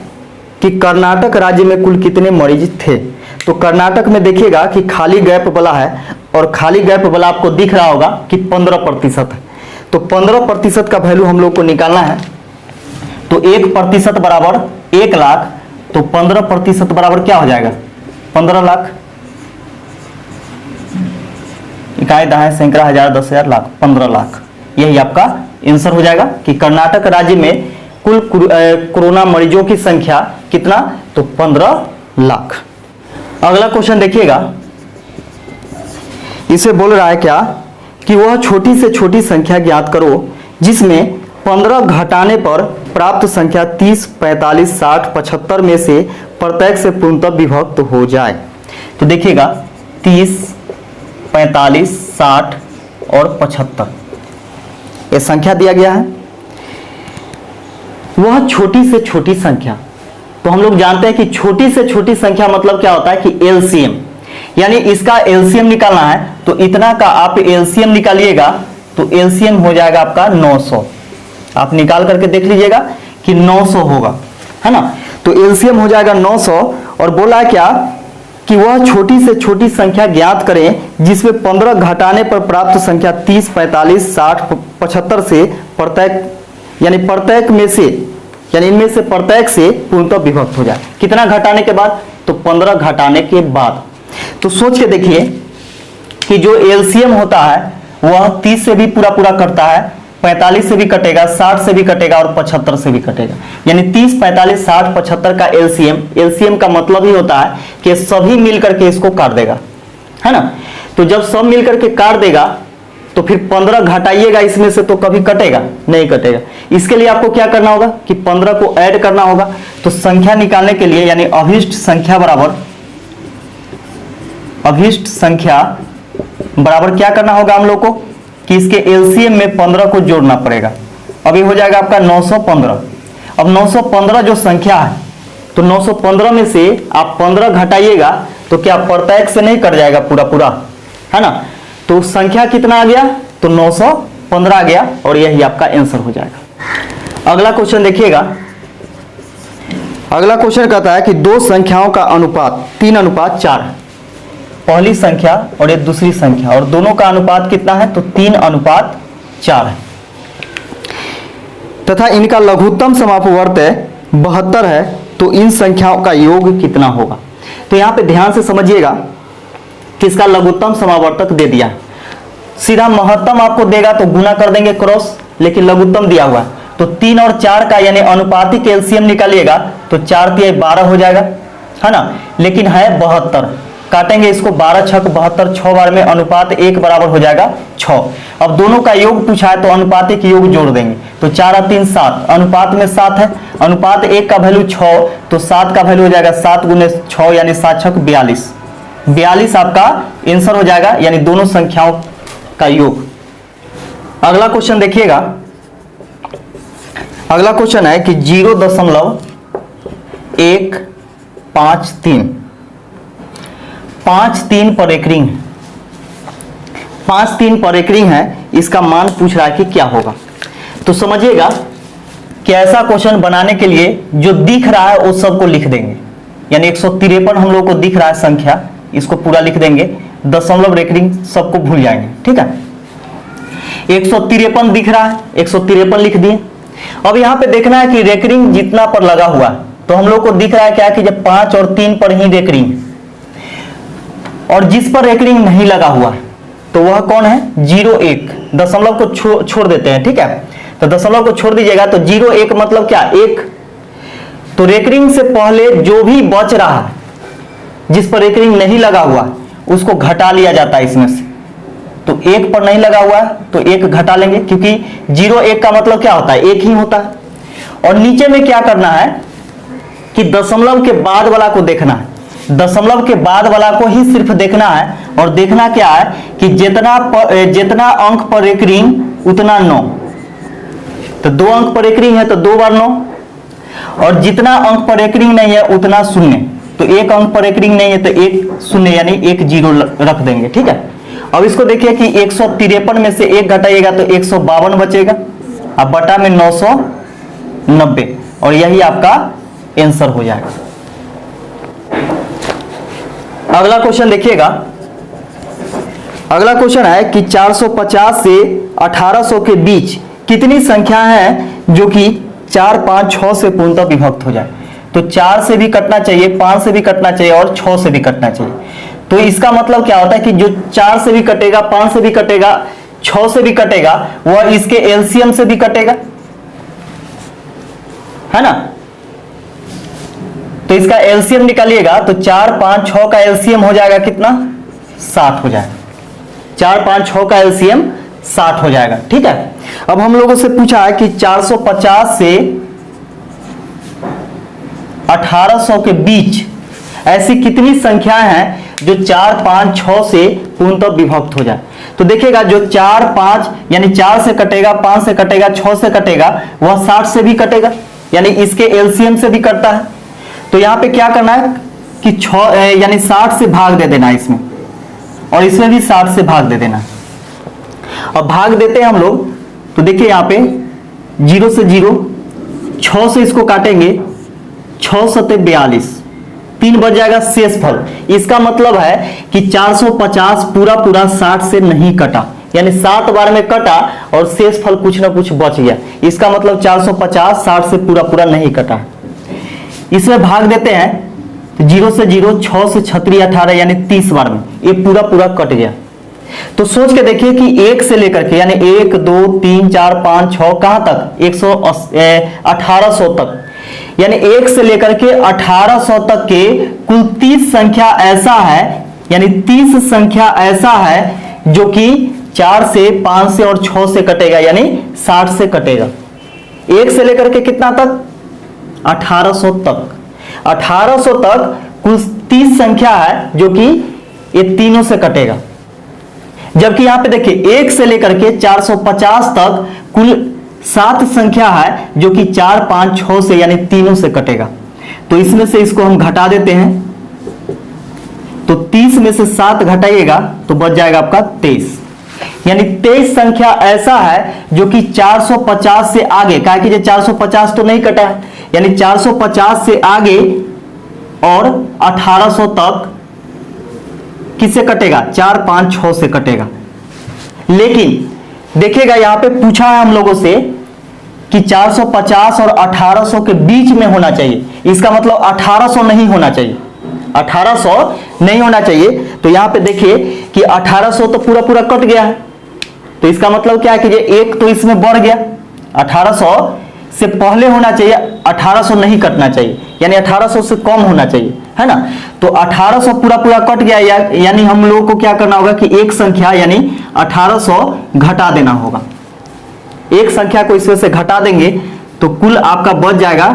कि कर्नाटक राज्य में कुल कितने मरीज थे। तो कर्नाटक में देखिएगा कि खाली गैप वाला है, और खाली गैप वाला आपको दिख रहा होगा कि 15% है। तो 15% का वैल्यू हम लोग को निकालना है। तो 1% बराबर 1 लाख, तो 15% बराबर क्या हो जाएगा, 15 लाख, इकाई दहाई सैकड़ा हजार 10,000 लाख 15 लाख। यही आपका आंसर हो जाएगा कि कर्नाटक राज्य में कुल कोरोना मरीजों की संख्या कितना, तो 15 लाख। अगला क्वेश्चन देखिएगा, इसे बोल रहा है क्या कि वह छोटी से छोटी संख्या ज्ञात करो जिसमें 15 घटाने पर प्राप्त संख्या 30, 45, 60, 75 में से प्रत्येक से पूर्णतः विभक्त हो जाए। तो देखिएगा 30, 45, 60 और 75 ये संख्या दिया गया है। वह छोटी से छोटी संख्या, तो हम लोग जानते हैं कि छोटी से छोटी संख्या मतलब क्या होता है कि एलसीएम, यानी इसका एलसीएम निकालना है। तो इतना का आप एलसीएम निकालिएगा तो एलसीएम हो जाएगा आपका 900। आप निकाल करके देख लीजिएगा कि 900 होगा, है ना। तो एलसीएम हो जाएगा 900। और बोला है क्या कि वह छोटी से छोटी संख्या ज्ञात करें जिसमें 15 घटाने पर प्राप्त संख्या 30, 45, 60, 75 से प्रत्येक, यानी प्रत्येक में से, यानी इनमें से प्रत्येक से पूर्णतः विभक्त हो जाए। कितना घटाने के बाद, तो 15 घटाने के बाद। तो सोच के देखिए कि जो एलसीएम होता है वह 30 से भी पूरा पूरा कटता है, 45 से भी कटेगा, 60 से भी कटेगा और 75 से भी कटेगा। यानी 30, 45, 60, 75 का एलसीएम का मतलब ही होता है कि सभी मिलकर के इसको काट देगा, है ना। तो जब सब मिलकर के काट देगा तो फिर 15 घटाइएगा इसमें से तो कभी कटेगा नहीं, कटेगा। इसके लिए आपको क्या करना होगा कि 15 को ऐड करना होगा। तो संख्या निकालने के लिए, यानी अभिष्ट संख्या बराबर, अभिष्ट संख्या बराबर क्या करना होगा हम लोग को कि इसके एलसीएम में 15 को जोड़ना पड़ेगा। अभी हो जाएगा आपका 915। अब 915 जो संख्या है, तो 915 में से आप 15 घटाइएगा तो क्या प्रत्येक से नहीं कट जाएगा पूरा पूरा, है ना। तो संख्या कितना आ गया, तो 915 आ गया और यही आपका आंसर हो जाएगा। अगला क्वेश्चन देखिएगा, अगला क्वेश्चन कहता है कि दो संख्याओं का अनुपात 3:4 है। पहली संख्या और एक दूसरी संख्या, और दोनों का अनुपात कितना है, तो 3:4 है तथा इनका लघुत्तम समापवर्त 72 है। तो इन संख्याओं का योग कितना होगा। तो यहां पे ध्यान से समझिएगा कि इसका लघुत्तम समावर्तक दे दिया, सीधा महत्तम आपको देगा तो गुना कर देंगे क्रॉस, लेकिन लघुत्तम दिया हुआ है। तो 3 और 4 का यानी अनुपातिक एलसीएम निकालिएगा तो 4 × 12 हो जाएगा, है ना। लेकिन है 72, काटेंगे इसको 12 छक 72, 6 बार में अनुपात 1 बराबर हो जाएगा 6। अब दोनों का योग पूछा है तो अनुपातिक योग जोड़ देंगे। तो 4 और 3 7, अनुपात में 7 है, अनुपात 1 का वैल्यू 6, तो 7 का वैल्यू हो जाएगा 7 × 6 यानी 7 छक 42। 42 आपका आंसर हो जाएगा, यानी दोनों संख्याओं का योग। अगला क्वेश्चन देखिएगा, अगला क्वेश्चन है कि 0.153 5-3 पर एक रिंग, 5-3 पर एक रिंग है, इसका मान पूछ रहा है कि क्या होगा। तो समझिएगा कि ऐसा क्वेश्चन बनाने के लिए जो दिख रहा है वो सबको लिख देंगे। यानी 153 हम लोग को दिख रहा है संख्या, इसको पूरा लिख देंगे, दशमलव रेकरिंग सबको भूल जाएंगे, ठीक है। 153 दिख रहा है, 153 लिख दिए। अब यहाँ पे देखना है कि रेकरिंग जितना पर लगा हुआ है, तो हम लोग को दिख रहा है क्या कि जब 5 और 3 पर ही रेकरिंग, और जिस पर रेकरिंग नहीं लगा हुआ तो वह कौन है, 0-1, दशमलव को छोड़ देते हैं, ठीक है। तो दशमलव को छोड़ दीजिएगा तो 0-1 मतलब क्या, 1। तो रेकरिंग से पहले जो भी बच रहा है, जिस पर रेकरिंग नहीं लगा हुआ उसको घटा लिया जाता है इसमें से। तो 1 पर नहीं लगा हुआ है तो 1 घटा लेंगे, क्योंकि 0-1 का मतलब क्या होता है, 1 ही होता है। और नीचे में क्या करना है कि दशमलव के बाद वाला को देखना है, दशमलव के बाद वाला को ही सिर्फ देखना है। और देखना क्या है कि जितना अंक पर एक रिंग उतना 9, तो 2 अंक पर एक रिंग है तो 2 बार 9, और जितना अंक पर एक रिंग नहीं है उतना 0। तो 1 अंक पर एक रिंग नहीं है तो 1 0 यानी 1 0 रख देंगे, ठीक है। अब इसको देखिए कि 153 में से 1 घटाइएगा तो 152 बचेगा, अब बटा में 990, और यही आपका आंसर हो जाएगा। अगला क्वेश्चन देखिएगा, अगला क्वेश्चन है कि 450 से 1800 के बीच कितनी संख्या है जो कि 4, 5, 6 से पूर्णतः विभक्त हो जाए। तो 4 से भी कटना चाहिए, 5 से भी कटना चाहिए और 6 से भी कटना चाहिए। तो इसका मतलब क्या होता है कि जो 4 से भी कटेगा, 5 से भी कटेगा, 6 से भी कटेगा, वह इसके एलसीएम से भी कटेगा। है ना। तो इसका एलसीएम निकालिएगा तो 4 5 6 का एलसीएम हो जाएगा कितना, 60 हो जाएगा। 4 5 6 का एलसीएम 60 हो जाएगा। ठीक है, अब हम लोगों से पूछा है कि 450 से 1800 के बीच ऐसी कितनी संख्याएं हैं जो 4 5 6 से पूर्णतः विभक्त हो जाए। तो देखिएगा जो 4 5 यानी 4 से कटेगा, 5 से कटेगा, 6 से कटेगा, वह 60 से भी कटेगा, यानी इसके एलसीएम से भी कटता है। तो यहां पे क्या करना है कि 6 यानी 60 से भाग दे देना इसमें, और इसमें भी 60 से भाग दे देना। अब भाग देते हैं हम लोग, तो देखिए यहां पे 0 से 0, 6 से इसको काटेंगे, 6 सते 42, 3 बच जाएगा शेषफल। इसका मतलब है कि 450 पूरा पूरा 60 से नहीं कटा, यानी 7 बार में कटा और शेषफल कुछ ना कुछ बच गया। इसका मतलब 450 60 से पूरा पूरा नहीं कटा। इसमें भाग देते हैं तो 0 से 0, 6 से 36 18, यानी 30 बार में ये पूरा पूरा कट गया। तो सोच के देखिए कि 1 से लेकर के यानी 1 2 3 4 5 6 कहां तक, 1800 तक, यानी 1 से लेकर के 1800 तक के कुल 30 संख्या ऐसा है, यानी 30 संख्या ऐसा है जो कि 4 से 5 से और 6 से कटेगा, यानी 60 से कटेगा। 1 से लेकर के कितना तक, 1800 तक। 1800 तक कुल 30 संख्या है जो कि ये तीनों से कटेगा। जबकि यहां पे देखिए 1 से लेकर के 450 तक कुल 7 संख्या है जो कि 4 5 6 से यानी तीनों से कटेगा। तो इसमें से इसको हम घटा देते हैं, तो 30 में से 7 घटाइएगा तो बच जाएगा आपका 23, यानी 23 संख्या ऐसा है जो कि 450 से आगे, कहा कि 450 तो नहीं कटा है, यानी 450 से आगे और 1800 तक किससे कटेगा, 4 5 6 से कटेगा। लेकिन देखिएगा यहां पे पूछा है हम लोगों से कि 450 और 1800 के बीच में होना चाहिए, इसका मतलब 1800 नहीं होना चाहिए, 1800 नहीं होना चाहिए। तो यहां पे देखिए कि 1800 तो पूरा पूरा कट गया है, तो इसका मतलब क्या है कि एक तो इसमें बढ़ गया, 1800 से पहले होना चाहिए, 1800 नहीं कटना चाहिए, यानी 1800 से कम होना चाहिए, है ना। तो 1800 पूरा पूरा कट गया, यानी हम लोगों को क्या करना होगा कि एक संख्या यानी 1800 घटा देना होगा। एक संख्या को इसमें से घटा देंगे तो कुल आपका बच जाएगा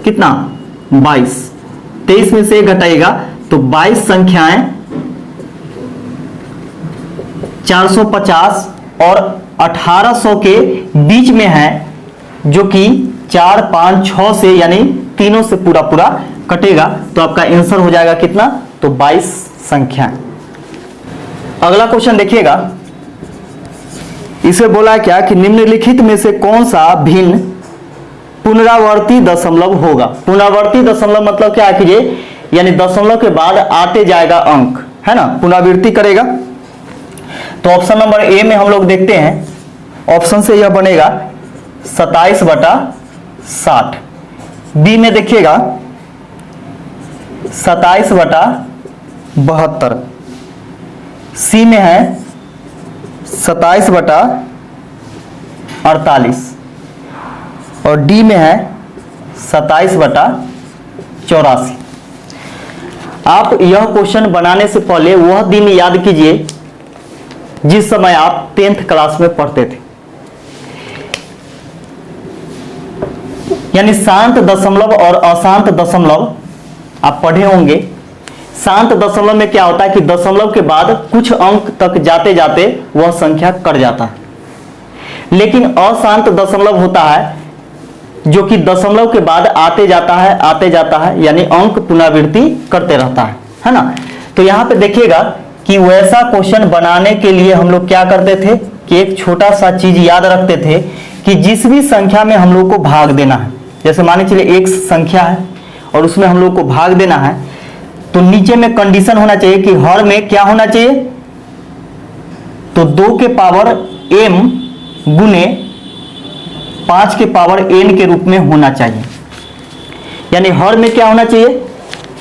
कितना, 22। 23 में से एक घटाएगा तो 22 संख्याएं 450 और 1800 के बीच में है, जो कि 4 5 6 से यानी तीनों से पूरा पूरा कटेगा। तो आपका आंसर हो जाएगा कितना, तो 22 संख्या। अगला क्वेश्चन देखिएगा, इसे बोला क्या कि निम्नलिखित में से कौन सा भिन्न पुनरावर्ती दशमलव होगा। पुनरावर्ती दशमलव मतलब क्या है कि यानी दशमलव के बाद आते जाएगा अंक, है ना, पुनरावृत्ति करेगा। तो ऑप्शन नंबर ए में हम लोग देखते हैं, ऑप्शन से यह बनेगा 27/60। बी में देखिएगा 27/72। सी में है 27/48 और डी में है 27/84। आप यह क्वेश्चन बनाने से पहले वह दिन याद कीजिए जिस समय आप 10th क्लास में पढ़ते थे, यानी शांत दशमलव और अशांत दशमलव आप पढ़े होंगे। शांत दशमलव में क्या होता है कि दशमलव के बाद कुछ अंक तक जाते जाते वह संख्या कट जाता है, लेकिन अशांत दशमलव होता है जो कि दशमलव के बाद आते जाता है, यानी अंक पुनरावृत्ति करते रहता है ना। तो यहां पे देखिएगा कि वैसा क्वेश्चन बनाने के लिए हम लोग क्या करते थे कि एक छोटा सा चीज याद रखते थे कि जिस भी संख्या में हम लोग को भाग देना है, जैसे माने चलिए एक संख्या है और उसमें हम लोग को भाग देना है, तो नीचे में कंडीशन होना चाहिए कि हर में क्या होना चाहिए, तो 2 के पावर m गुने 5 के पावर n के रूप में होना चाहिए। यानी हर में क्या होना चाहिए,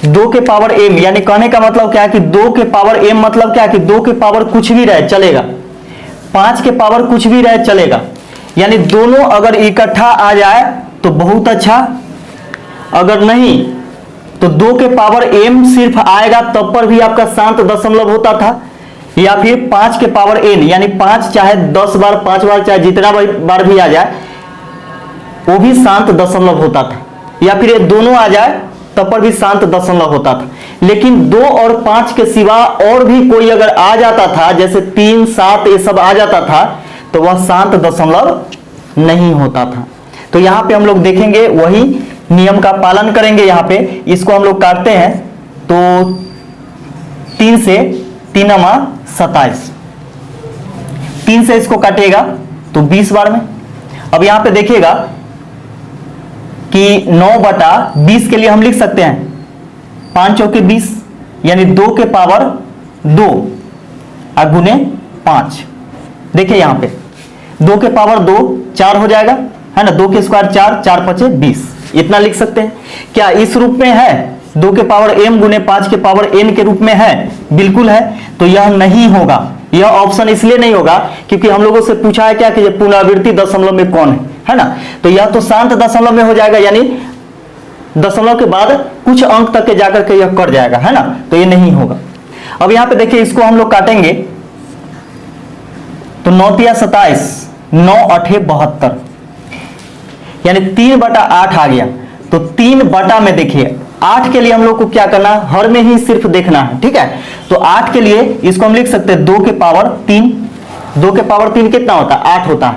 2 के पावर m, यानी कहने का मतलब क्या है कि 2 के पावर m मतलब क्या है कि 2 के पावर कुछ भी रहे चलेगा, 5 के पावर कुछ भी रहे चलेगा, यानी दोनों अगर इकट्ठा आ जाए तो बहुत अच्छा, अगर नहीं तो 2 के पावर m सिर्फ आएगा तब पर भी आपका शांत दशमलव होता था, या फिर 5 के पावर n यानी 5 चाहे 10 बार 5 बार चाहे जितना बार भी आ जाए वो भी शांत दशमलव होता था, या फिर ये दोनों आ जाए तब पर भी शांत दशमलव होता था। लेकिन 2 और 5 के सिवा और भी कोई अगर आ जाता था, जैसे 3 7 ये सब आ जाता था, तो वह शांत दशमलव नहीं होता था। तो यहां पे हम लोग देखेंगे वही नियम का पालन करेंगे। यहां पे इसको हम लोग काटते हैं तो 3 से 3 27, 3 से इसको काटिएगा तो 20 बार में। अब यहां पे देखिएगा कि 9/20 के लिए हम लिख सकते हैं 5 चौके 20 यानी 2 के पावर 2 गुने 5। देखिए यहां पे 2 के पावर 2 4 हो जाएगा, है ना, 2 के स्क्वायर 4, 4 5 20, इतना लिख सकते हैं। क्या इस रूप में है? 2 के पावर m गुने 5 के पावर n के रूप में है? बिल्कुल है। तो यह नहीं होगा, यह ऑप्शन इसलिए नहीं होगा क्योंकि हम लोगों से पूछा है क्या कि पुनरावृत्ति दशमलव में कौन है ना। तो यह तो शांत दशमलव में हो जाएगा, यानी दशमलव के बाद कुछ अंक तक के जाकर के यह कट जाएगा, है ना, तो ये नहीं होगा। अब यहां पे देखिए इसको हम लोग काटेंगे तो 9 तिया 27, 9 8 72 यानी 3/8 आ गया। तो 3 में देखिए 8 के लिए हम लोग को क्या करना है, हर में ही सिर्फ देखना है, ठीक है। तो 8 के लिए इसको हम लिख सकते हैं 2 के पावर 3, 2 के पावर 3 कितना होता है? 8 होता है।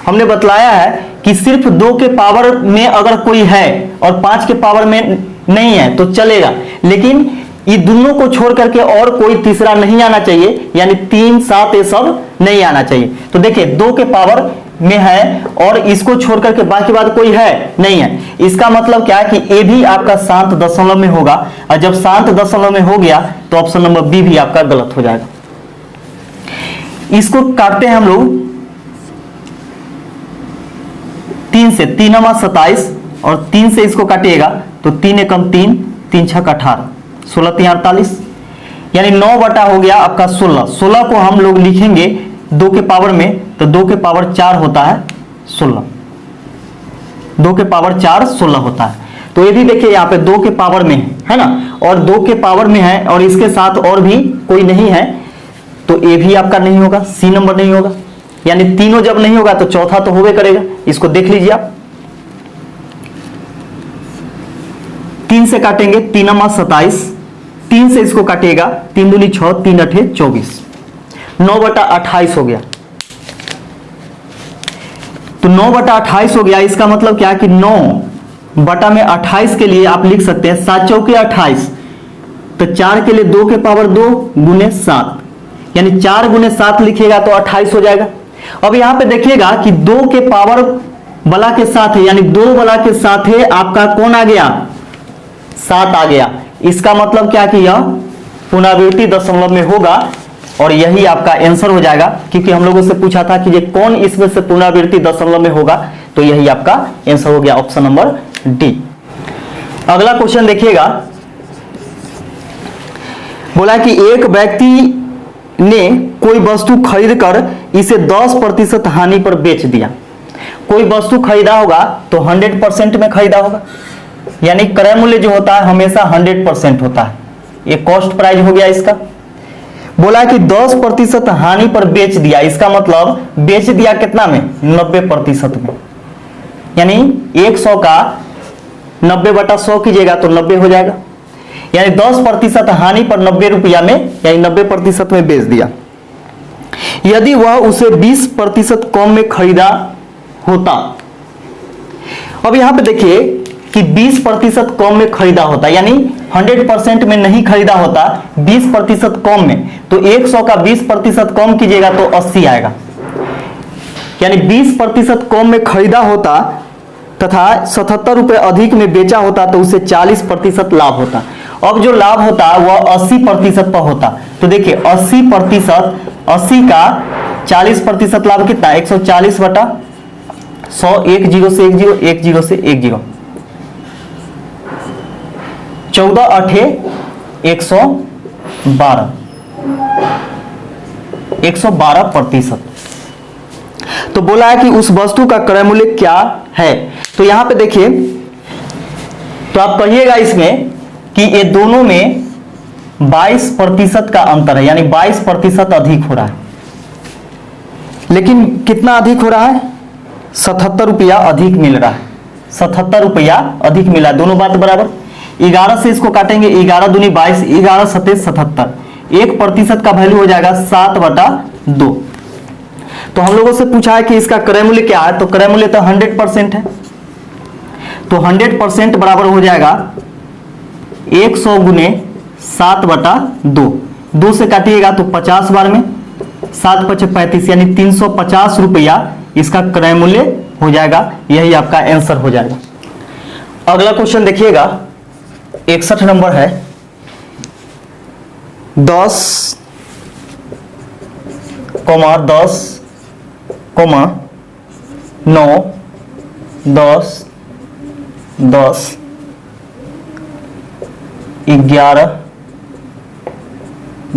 हमने बतलाया है कि सिर्फ 2 के पावर में अगर कोई है और 5 के पावर में नहीं है तो चलेगा, लेकिन ये दोनों को छोड़ करके और कोई तीसरा नहीं आना चाहिए, यानी 3 7 ये सब नहीं आना चाहिए। तो देखिए 2 के पावर में है और इसको छोड़ करके बाकी बात कोई है नहीं है, इसका मतलब क्या है कि ए भी आपका शांत दशमलव में होगा, और जब शांत दशमलव में हो गया तो ऑप्शन नंबर बी भी आपका गलत हो जाएगा। इसको काटते हैं हम लोग 3 से, 3 27 और 3 से इसको काटिएगा तो 3 एकम 3, 3 छक 18, 16 3 48 यानी 9 हो गया आपका 16। 16 को हम लोग लिखेंगे 2 के पावर में तो 2 के पावर 4 होता है 16, 2 के पावर 4 16 होता है। तो ये भी देखिए यहाँ पे 2 के पावर में है ना, और 2 के पावर में है और इसके साथ और भी कोई नहीं है, तो ये भी आपका नहीं होगा, सी नंबर नहीं होगा। यानी तीनों जब नहीं होगा तो चौथा तो होवे करेगा। इसको देख लीजिए आप, 3 से काटेंगे 3 27, 3 से इसको काटिएगा 3 दूनी 6, 3 8 24, 9/28 हो गया। तो 9/28 हो गया, इसका मतलब क्या है कि 9/28 के लिए आप लिख सकते हैं 7 चौके 28, तो 4 के लिए 2 के पावर 2 गुने 7 यानी 4 गुने 7 लिखिएगा तो 28 हो जाएगा। अब यहां पे देखिएगा कि 2 के पावर वाला के साथ है, यानी 2 वाला के साथ है आपका कौन आ गया? 7 आ गया। इसका मतलब क्या कि यह पुनरावृत्ति दशमलव में होगा और यही आपका आंसर हो जाएगा, क्योंकि हम लोगों से पूछा था कि ये कौन इसमें से पुनरावृत्ति दशमलव में होगा, तो यही आपका आंसर हो गया, ऑप्शन नंबर डी। अगला क्वेश्चन देखिएगा, बोला कि एक व्यक्ति ने कोई वस्तु खरीद कर इसे 10% हानि पर बेच दिया। कोई वस्तु खरीदा होगा तो 100% में खरीदा होगा, यानी क्रय मूल्य जो होता है हमेशा 100% होता है, ये कॉस्ट प्राइस हो गया इसका। बोला कि 10% हानि पर बेच दिया, इसका मतलब बेच दिया कितना में? 90% में, यानी 100 का 90/100 कीजिएगा तो 90 हो जाएगा, यानी 10% हानि पर 90 रुपया में, यानी 90% में बेच दिया। यदि वह उसे 20% कम में खरीदा होता। अब यहां पे देखिए कि 20% कम में खरीदा होता, यानी 100% में नहीं खरीदा होता, 20% कम में, तो 100 का 20% कम कीजिएगा तो 80 आएगा, यानी 20% कम में खरीदा होता तथा 77 रुपए अधिक में बेचा होता तो उसे 40% लाभ होता। अब जो लाभ होता वह 80% पर होता। तो देखिए 80%, 80 का 40% लाभ कितना? 140/100, 1 0 से 1 0, 1 0 से 1 0, 14 8 112, 112%। तो बोला है कि उस वस्तु का क्रय मूल्य क्या है। तो यहां पे देखिए, तो आप कहिएगा इसमें कि ये दोनों में 22% का अंतर है, यानी 22% अधिक हो रहा है। लेकिन कितना अधिक हो रहा है? 77 रुपया अधिक मिल रहा है, 77 रुपया अधिक मिला, दोनों बात बराबर। 11 से इसको काटेंगे, 11 दूनी 22, 11 सत्ते 77, 1% का वैल्यू हो जाएगा 7/2। तो हम लोगों से पूछा है कि इसका क्रय मूल्य क्या है, तो क्रय मूल्य तो 100% है, तो 100% बराबर हो जाएगा 100 गुने 7/2। 2 से काटिएगा तो 50 बार में, 7 × 5 = 35, यानी 350 रुपया इसका क्रय मूल्य हो जाएगा। यही आपका आंसर हो जाएगा। अगला क्वेश्चन देखिएगा, 61 नंबर है। 10, 10, 9, 10, 10, 11,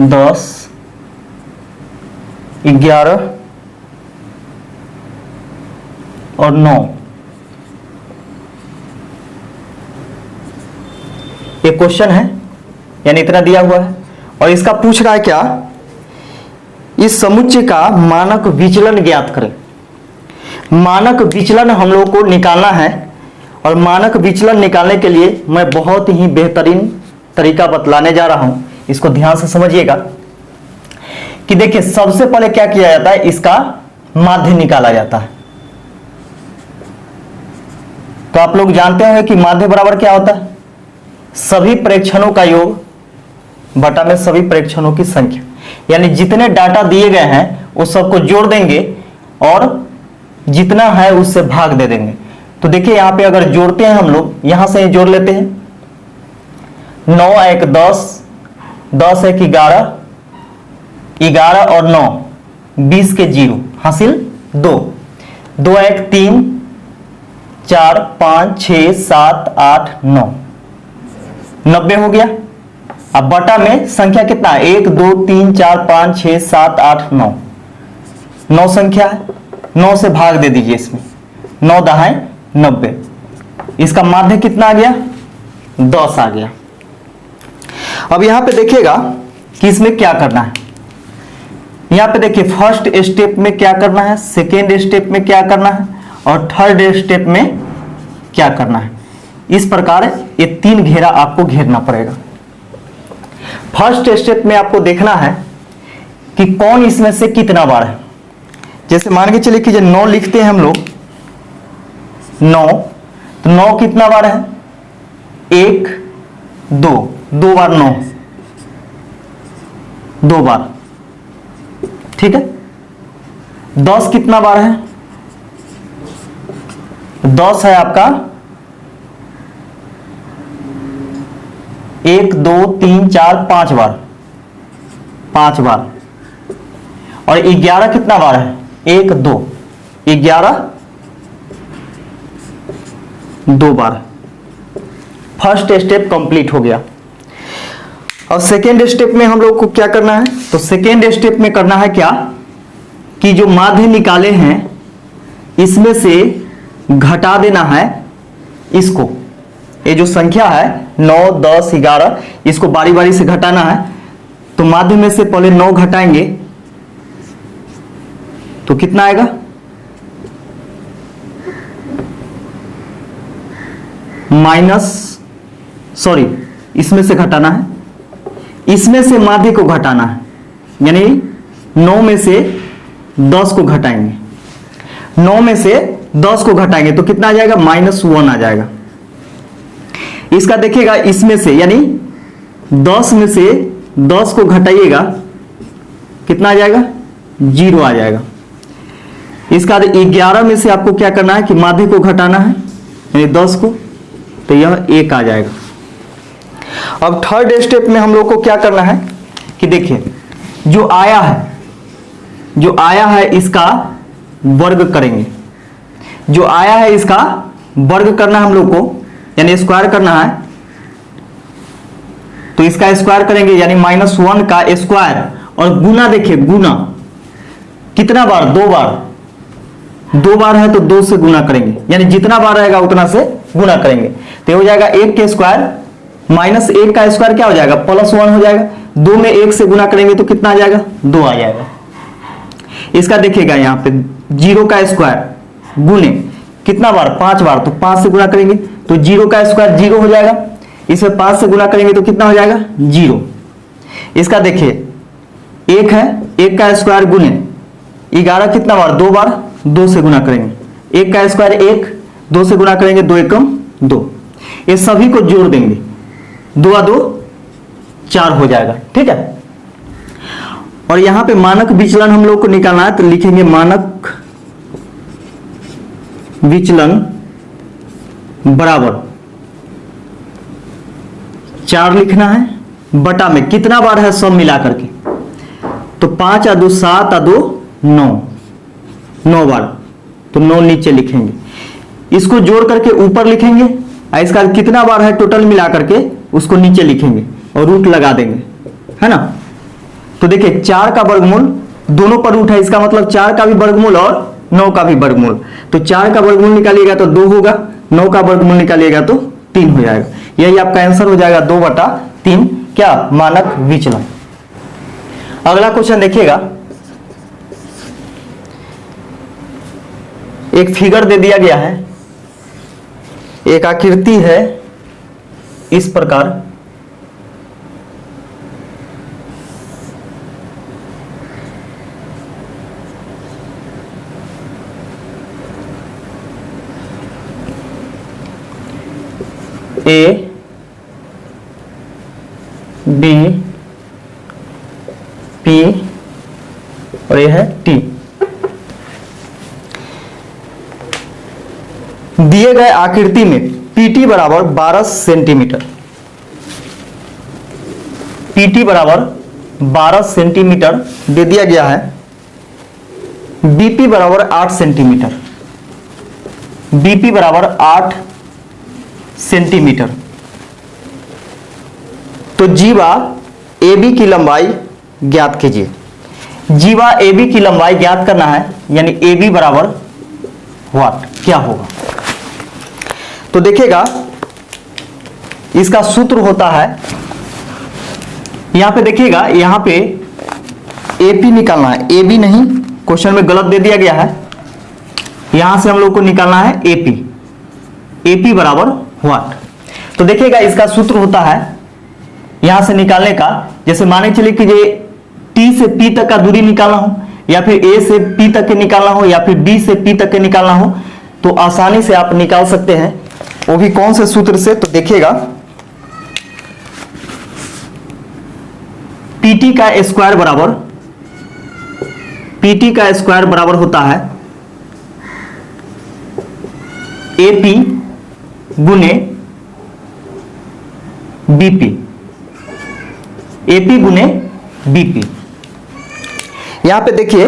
10, 11 और 9। ये क्वेश्चन है, यानी इतना दिया हुआ है, और इसका पूछ रहा है क्या, इस समुच्चय का मानक विचलन ज्ञात करें। मानक विचलन हम लोग को निकालना है, और मानक विचलन निकालने के लिए मैं बहुत ही बेहतरीन तरीका बतलाने जा रहा हूं, इसको ध्यान से समझिएगा। कि देखिए, सबसे पहले क्या किया जाता है, इसका माध्य निकाला जाता है। तो आप लोग जानते होंगे कि माध्य बराबर क्या होता है, सभी प्रेक्षणों का योग बटा में सभी प्रेक्षणों की संख्या, यानी जितने डाटा दिए गए हैं उस सबको जोड़ देंगे और जितना है उससे भाग दे देंगे। तो देखिए यहां पे अगर जोड़ते हैं हम लोग, यहां से जोड़ लेते हैं, 9 × 1 = 10, 10 × 1 = 11, 11 और 9 20 के 0 हासिल 2, 2 × 1 = 3, 4, 5, 6, 7, 8, 9, 90 हो गया। अब बटा में संख्या कितना है, 1, 2, 3, 4, 5, 6, 7, 8, 9, 9 संख्या है, 9 से भाग दे दीजिए इसमें, 9 × 10 = 90। इसका माध्य कितना आ गया, 10 आ गया। अब यहां पे देखिएगा कि इसमें क्या करना है। यहां पे देखिए, फर्स्ट स्टेप में क्या करना है, सेकेंड स्टेप में क्या करना है, और थर्ड स्टेप में क्या करना है। इस प्रकार ये 3 घेरा आपको घेरना पड़ेगा। फर्स्ट स्टेप में आपको देखना है कि कौन इसमें से कितना बार है। जैसे मान के चलिए कि 9 लिखते हैं हम लोग, 9, तो 9 कितना बार है, 1, 2, 2 बार 9, 2 बार, ठीक है। 10 कितना बार है, 10 है आपका 1, 2, 3, 4, 5 बार, 5 बार। और 11 कितना बार है, 1, 2, 11 2 बार। फर्स्ट स्टेप कंप्लीट हो गया। अब सेकेंड स्टेप में हम लोग को क्या करना है, तो सेकेंड स्टेप में करना है क्या, कि जो माध्य निकाले हैं इसमें से घटा देना है इसको। ये जो संख्या है 9, 10, 11, इसको बारी बारी से घटाना है। तो माध्य में से पहले 9 घटाएंगे तो कितना आएगा, इसमें से घटाना है, इसमें से माध्य को घटाना है, यानी 9 में से 10 को घटाएंगे, 9 में से 10 को घटाएंगे तो कितना आ जाएगा, -1 आ जाएगा। इसका देखिएगा, इसमें से यानी 10 में से 10 को घटाइएगा कितना आ जाएगा, 0 आ जाएगा। इसका 11 में से आपको क्या करना है कि माध्य को घटाना है, यानी 10 को, तो यह 1 आ जाएगा। अब थर्ड स्टेप में हम लोग को क्या करना है कि देखिए, जो आया है इसका वर्ग करेंगे, जो आया है इसका वर्ग करना है हम लोग को, यानी स्क्वायर करना है। तो इसका स्क्वायर करेंगे, यानी -1 का स्क्वायर, और गुना देखिए, गुना कितना बार, 2 बार 2 बार है तो 2 से गुना करेंगे, यानी जितना बार रहेगा उतना से गुना करेंगे। तो ये हो जाएगा 1 के स्क्वायर माइनस 1 का स्क्वायर क्या हो जाएगा, +1 हो जाएगा। 2 में 1 से गुना करेंगे तो कितना आ जाएगा, 2 आ जाएगा। इसका देखिएगा यहाँ पे 0 का स्क्वायर गुने कितना बार, 5 बार, तो 5 से गुना करेंगे तो 0 का स्क्वायर 0 हो जाएगा। इसमें 5 से गुना करेंगे तो कितना हो जाएगा, 0। इसका देखिए 1 है, 1 का स्क्वायर गुने 11 कितना बार, 2 बार, 2 से गुना करेंगे। 1 का स्क्वायर 1, 2 से गुना करेंगे 2 एकम 2। ये सभी को जोड़ देंगे, 2 आ 2 4 हो जाएगा, ठीक है। और यहां पे मानक विचलन हम लोग को निकालना है, तो लिखेंगे मानक विचलन बराबर 4 लिखना है, बटा में कितना बार है सब मिला करके, तो 5 आ 2 7 आ 2 9, 9 बार, तो 9 नीचे लिखेंगे। इसको जोड़ करके ऊपर लिखेंगे, इसका कितना बार है टोटल मिला करके उसको नीचे लिखेंगे और रूट लगा देंगे, है ना। तो देखिए 4 का वर्गमूल दोनों पर रूट है, इसका मतलब 4 का भी वर्गमूल और 9 का भी वर्गमूल। तो 4 का वर्गमूल निकालिएगा तो 2 होगा, 9 का वर्गमूल निकालिएगा तो 3 हो जाएगा। यही आपका आंसर हो जाएगा 2/3, क्या, मानक विचलन। अगला क्वेश्चन देखिएगा, एक फिगर दे दिया गया है, एक आकृति है इस प्रकार, ए बी पी और ये है टी। दिए गए आकृति में पीटी बराबर 12 सेंटीमीटर, पीटी बराबर 12 सेंटीमीटर दे दिया गया है, बीपी बराबर 8 सेंटीमीटर, बीपी बराबर 8 सेंटीमीटर। तो जीवा AB की लंबाई ज्ञात कीजिए। जीवा AB की लंबाई ज्ञात करना है, यानी AB बराबर व्हाट, क्या होगा। तो देखिएगा इसका सूत्र होता है, यहां पे देखिएगा, यहां पे AP निकालना है, AB नहीं, क्वेश्चन में गलत दे दिया गया है। यहां से हम लोग को निकालना है AP, AP बराबर व्हाट। तो देखिएगा इसका सूत्र होता है यहां से निकालने का, जैसे माने चलिए कि ये T से P तक का दूरी निकालना हो, या फिर A से P तक के निकालना हो, या फिर D से P तक के निकालना हो, तो आसानी से आप निकाल सकते हैं। वो भी कौन से सूत्र से, तो देखिएगा PT का स्क्वायर बराबर, PT का स्क्वायर बराबर होता है AP गुने BP, AP गुने BP। यहां पे देखिए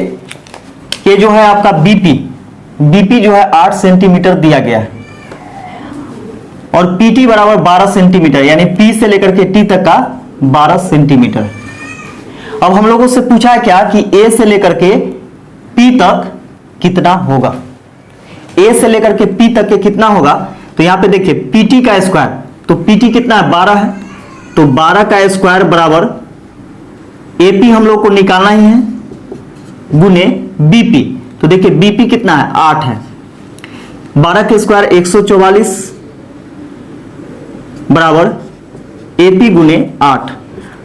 ये जो है आपका BP जो है 8 सेंटीमीटर दिया गया है, और PT बराबर 12 सेंटीमीटर, यानी P से लेकर के T तक का 12 सेंटीमीटर। अब हम लोगों से पूछा है क्या कि A से लेकर के P तक कितना होगा, A से लेकर के P तक के कितना होगा। तो यहां पे देखिए PT का स्क्वायर, तो PT कितना है, 12 है, तो 12 का स्क्वायर बराबर AP हम लोग को निकालना ही है गुने BP। तो देखिए BP कितना है, 8 है, 12 के स्क्वायर 144 बराबर AP गुने 8।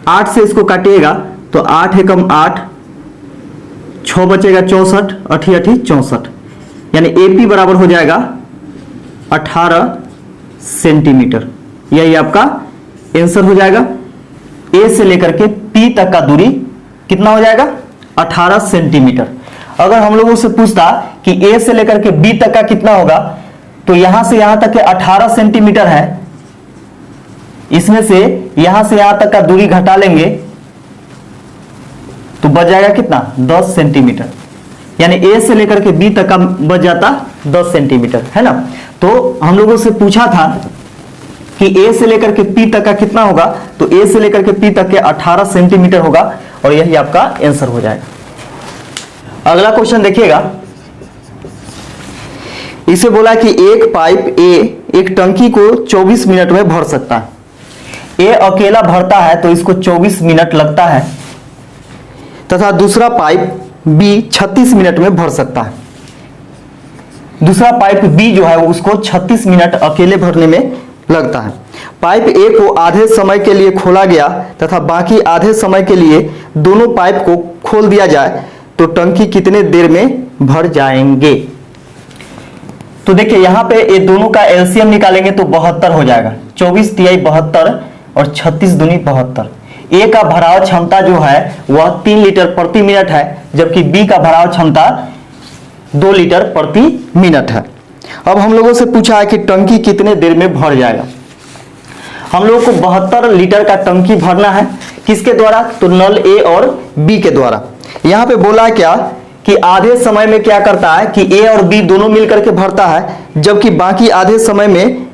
8 से इसको काटिएगा तो 8 एकम 8, 6 बचेगा 64, 8 8 64, यानी AP बराबर हो जाएगा 18 सेंटीमीटर। यही आपका आंसर हो जाएगा। A से लेकर के P तक का दूरी कितना हो जाएगा, 18 सेंटीमीटर। अगर हम लोगों से पूछता कि A से लेकर के B तक का कितना होगा, तो यहां से यहां तक के 18 सेंटीमीटर है, इसमें से यहां से यहां तक का दूरी घटा लेंगे तो बच जाएगा कितना, 10 सेंटीमीटर, यानी A से लेकर के B तक का बच जाता 10 सेंटीमीटर, है ना। तो हम लोगों से पूछा था कि A से लेकर के P तक का कितना होगा, तो A से लेकर के P तक के 18 सेंटीमीटर होगा, और यही आपका आंसर हो जाएगा। अगला क्वेश्चन देखिएगा, इसे बोला कि एक पाइप ए एक टंकी को 24 मिनट में भर सकता है। ए अकेला भरता है तो इसको 24 मिनट लगता है, तथा दूसरा पाइप बी 36 मिनट में भर सकता है। दूसरा पाइप बी जो है उसको 36 मिनट अकेले भरने में लगता है। पाइप ए को आधे समय के लिए खोला गया तथा बाकी आधे समय के लिए दोनों पाइप को खोल दिया जाए तो टंकी कितने देर में भर जाएंगे। तो देखिए यहाँ पे ये दोनों का एलसीएम निकालेंगे तो 72 हो जाएगा। 24 तिहाई 72 और 36 दूनी 72। ए का भराव क्षमता जो है वह 3 लीटर प्रति मिनट है, जबकि बी का भराव क्षमता 2 लीटर प्रति मिनट है। अब हम लोगों से पूछा है कि टंकी कितने देर में भर जाएगा। हम लोगों को 72 लीटर का टंकी भरना है, किसके द्वारा, तो नल ए और बी के द्वारा। यहाँ पे बोला है क्या कि आधे समय में क्या करता है कि ए और बी दोनों मिलकर के भरता है, जबकि बाकी आधे समय में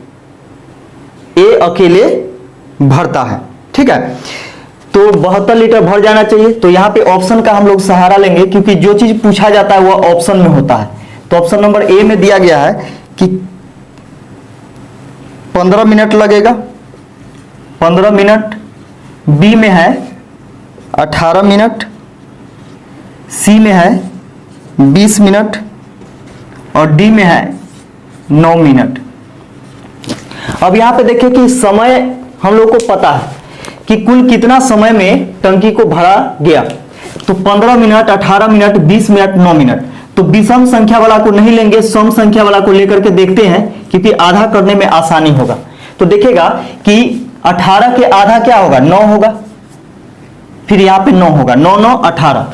ए अकेले भरता है। ठीक है, तो 72 लीटर भर जाना चाहिए। तो यहाँ पे ऑप्शन का हम लोग सहारा लेंगे, क्योंकि जो चीज पूछा जाता है वह ऑप्शन में होता है। तो ऑप्शन नंबर ए में दिया गया है कि 15 मिनट लगेगा, 15 मिनट। बी में है 18 मिनट, सी में है 20 मिनट और डी में है 9 मिनट। अब यहां पे देखिए कि समय हम लोग को पता है कि कुल कितना समय में टंकी को भरा गया। तो 15 मिनट, 18 मिनट, 20 मिनट, 9 मिनट। तो विषम संख्या वाला को नहीं लेंगे, सम संख्या वाला को लेकर के देखते हैं, क्योंकि आधा करने में आसानी होगा। तो देखिएगा कि 18 के आधा क्या होगा, 9 होगा, फिर यहाँ पे 9 होगा, 9 9 18।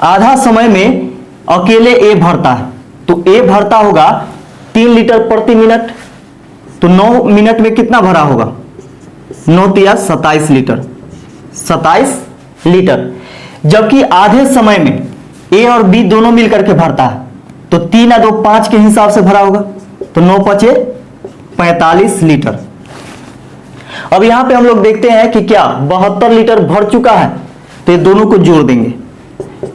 आधा समय में अकेले ए भरता है, तो ए भरता होगा 3 लीटर प्रति मिनट। तो 9 मिनट में कितना भरा होगा, 9 तिया 27 लीटर, 27 लीटर। जबकि आधे समय में ए और बी दोनों मिलकर के भरता है, तो 3 या 2 5 के हिसाब से भरा होगा, तो 9 पचे 45 लीटर। अब यहां पे हम लोग देखते हैं कि क्या 72 लीटर भर चुका है, तो ये दोनों को जोड़ देंगे,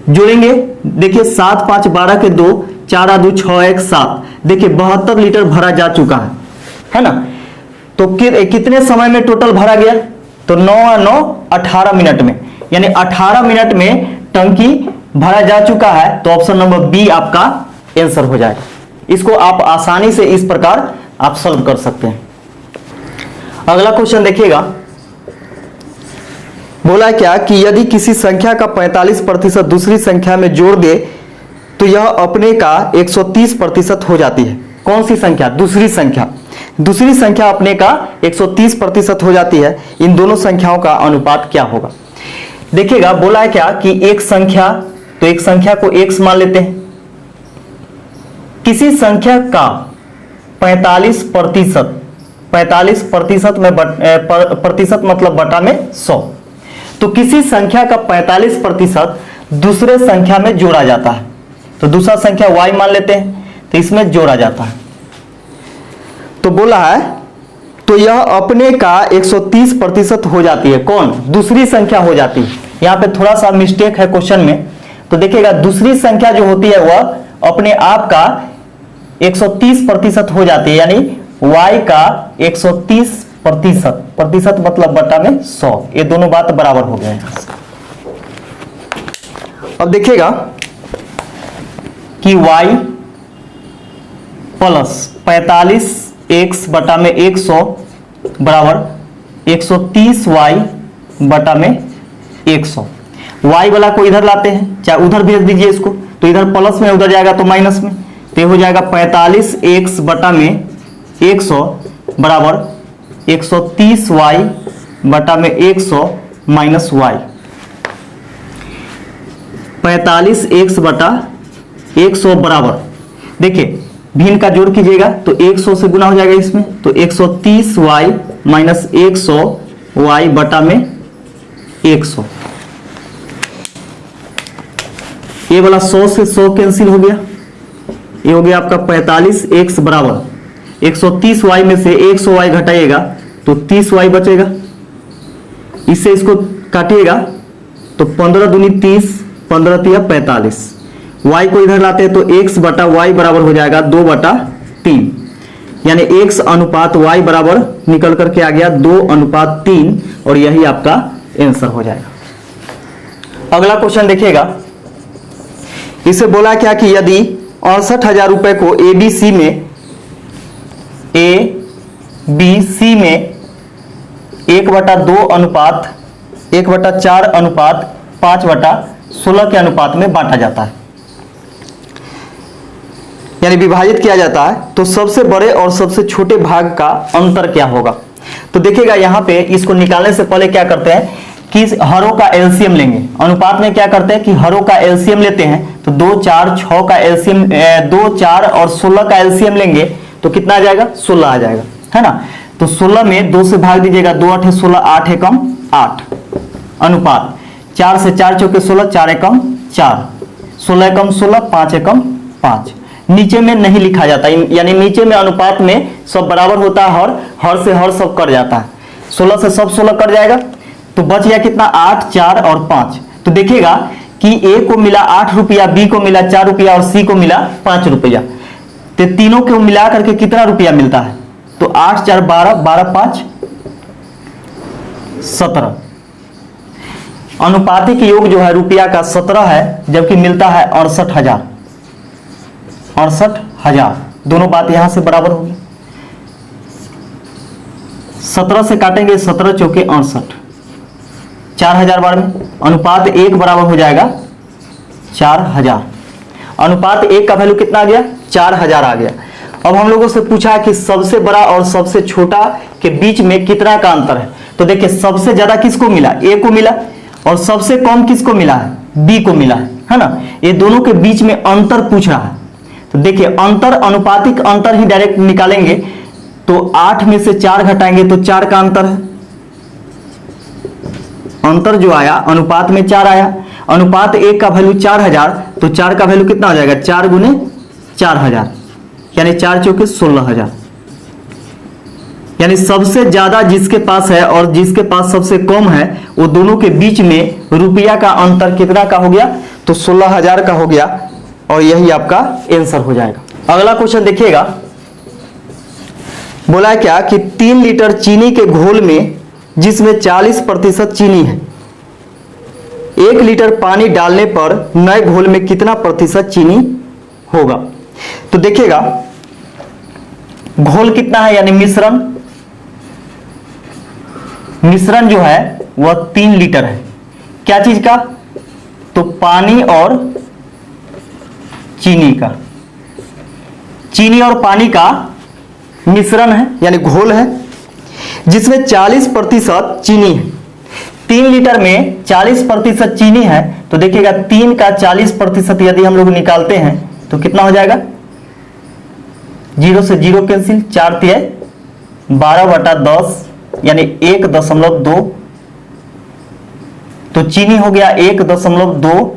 जोड़ेंगे। देखिए 7 5 12 के 2, 4 2 6 1 7। देखिए 72 लीटर भरा जा चुका है ना। तो कितने समय में टोटल भरा गया, तो 9 9 18 मिनट में, यानी 18 मिनट में टंकी भरा जा चुका है। तो ऑप्शन नंबर बी आपका आंसर हो जाएगा। इसको आप आसानी से इस प्रकार आप सॉल्व कर सकते हैं। अगला क्वेश्चन देखिएगा, बोला क्या कि यदि किसी संख्या का 45% दूसरी संख्या में जोड़ दे तो यह अपने का 130% हो जाती है। कौन सी संख्या, दूसरी संख्या। दूसरी संख्या अपने का 130% हो जाती है। इन दोनों संख्याओं का अनुपात क्या होगा। देखिएगा बोला है क्या कि एक संख्या, तो एक संख्या को x मान लेते हैं। किसी संख्या का 45%, 45% में प्रतिशत मतलब बटा में 100। तो किसी संख्या का 45% दूसरे संख्या में जोड़ा जाता है, तो दूसरा संख्या y मान लेते हैं, तो इसमें जोड़ा जाता है। तो बोला है तो यह अपने का 130% हो जाती है। कौन, दूसरी संख्या हो जाती है। यहां पे थोड़ा सा मिस्टेक है क्वेश्चन में। तो देखिएगा दूसरी संख्या जो होती है वह अपने आप का 130% हो जाती है, यानी y का 130%, प्रतिशत मतलब बटा में 100। ये दोनों बात बराबर हो गए। अब देखिएगा कि y प्लस 45x बटा में 100 बराबर 130y बटा में 100। y वाला को इधर लाते हैं, चाहे उधर भेज दीजिए इसको, तो इधर प्लस में उधर जाएगा तो माइनस में, तो हो जाएगा 45x बटा में 100 बराबर 130y बटा में 100 माइनस y। 45x बटा 100 बराबर, देखिए भिन्न का जोड़ कीजिएगा तो 100 से गुना हो जाएगा इसमें, तो 130y माइनस 100y बटा में 100। ये वाला 100 से 100 कैंसिल हो गया, ये हो गया आपका 45x बराबर 130y में से 100y घटाइएगा तो 30y बचेगा। इससे इसको काटिएगा तो 15 दूनी 30, 15 तिया 45। y को इधर लाते हैं तो x बटा y बराबर हो जाएगा 2 बटा 3, यानी x अनुपात y बराबर निकल करके आ गया 2:3 और यही आपका आंसर हो जाएगा। अगला क्वेश्चन देखिएगा, इसे बोला क्या कि यदि 68,000 रुपए को ABC में 1/2 अनुपात 1/4 अनुपात 5/16 के अनुपात में बांटा जाता है, यानी विभाजित किया जाता है, तो सबसे बड़े और सबसे छोटे भाग का अंतर क्या होगा। तो देखिएगा यहाँ पे इसको निकालने से पहले क्या करते हैं कि हरों का एलसीएम लेंगे। अनुपात में क्या करते हैं कि हरों का एलसीएम लेते हैं, तो 2, 4, 6 का एलसीएम 2, 4 और 16 का एलसीएम लेंगे तो कितना आ जाएगा, 16 आ जाएगा, है ना। तो 16 में 2 से भाग दीजिएगा, 2 8 16, 8 एकम 8 अनुपात 4 से 4 चौके 16, 4 एकम 4, 16 एकम 16, 5 एकम 5। नीचे में नहीं लिखा जाता, यानी नीचे में अनुपात में सब बराबर होता है, हर से हर सब कट जाता है, 16 से सब 16 कट जाएगा, तो बच गया कितना 8, 4 और 5। तो देखिएगा कि ए को मिला 8 रुपया, बी को मिला 4 रुपया और सी को मिला 5 रुपया, तो तीनों को मिला करके कितना रुपया मिलता है, तो 8 4 12, 12 5 17। अनुपातिक योग जो है रुपया का 17 है, जबकि मिलता है 68,000। 68,000 दोनों बात यहां से बराबर होगी। 17 से काटेंगे, 17 चौके 68, 4,000 बार में अनुपात 1 बराबर हो जाएगा 4,000। अनुपात 1 का वैल्यू कितना आ गया, 4,000 आ गया। अब हम लोगों से पूछा कि सबसे बड़ा और सबसे छोटा के बीच में कितना का अंतर है। तो देखिए सबसे ज्यादा किसको मिला, ए को मिला, और सबसे कम किसको मिला है, बी को मिला है ना। ये दोनों के बीच में अंतर पूछ रहा है, तो देखिए अंतर अनुपातिक अंतर ही डायरेक्ट निकालेंगे, तो 8 में से 4 घटाएंगे तो 4 का अंतर है। अंतर जो आया अनुपात में 4 आया, अनुपात 1 का वैल्यू 4,000, तो 4 का वैल्यू कितना हो जाएगा, 4 गुने 4,000, यानी 4 चौके 16,000। यानी सबसे ज्यादा जिसके पास है और जिसके पास सबसे कम है, वो दोनों के बीच में रुपया का अंतर कितना का हो गया, तो 16,000 का हो गया, और यही आपका आंसर हो जाएगा। अगला क्वेश्चन देखिएगा, बोला है क्या कि 3 लीटर चीनी के घोल में जिसमें 40% चीनी है, 1 लीटर पानी डालने पर नए घोल में कितना प्रतिशत चीनी होगा। तो देखिएगा घोल कितना है, यानी मिश्रण जो है वह 3 लीटर है। क्या चीज का, तो पानी और चीनी का, चीनी और पानी का मिश्रण है, यानी घोल है, जिसमें 40% चीनी है। 3 लीटर में 40% चीनी है, तो देखिएगा 3 का 40% यदि हम लोग निकालते हैं तो कितना हो जाएगा, 0 से 0 कैंसिल, 4 तिया 12/10, यानी 1.2, तो चीनी हो गया 1.2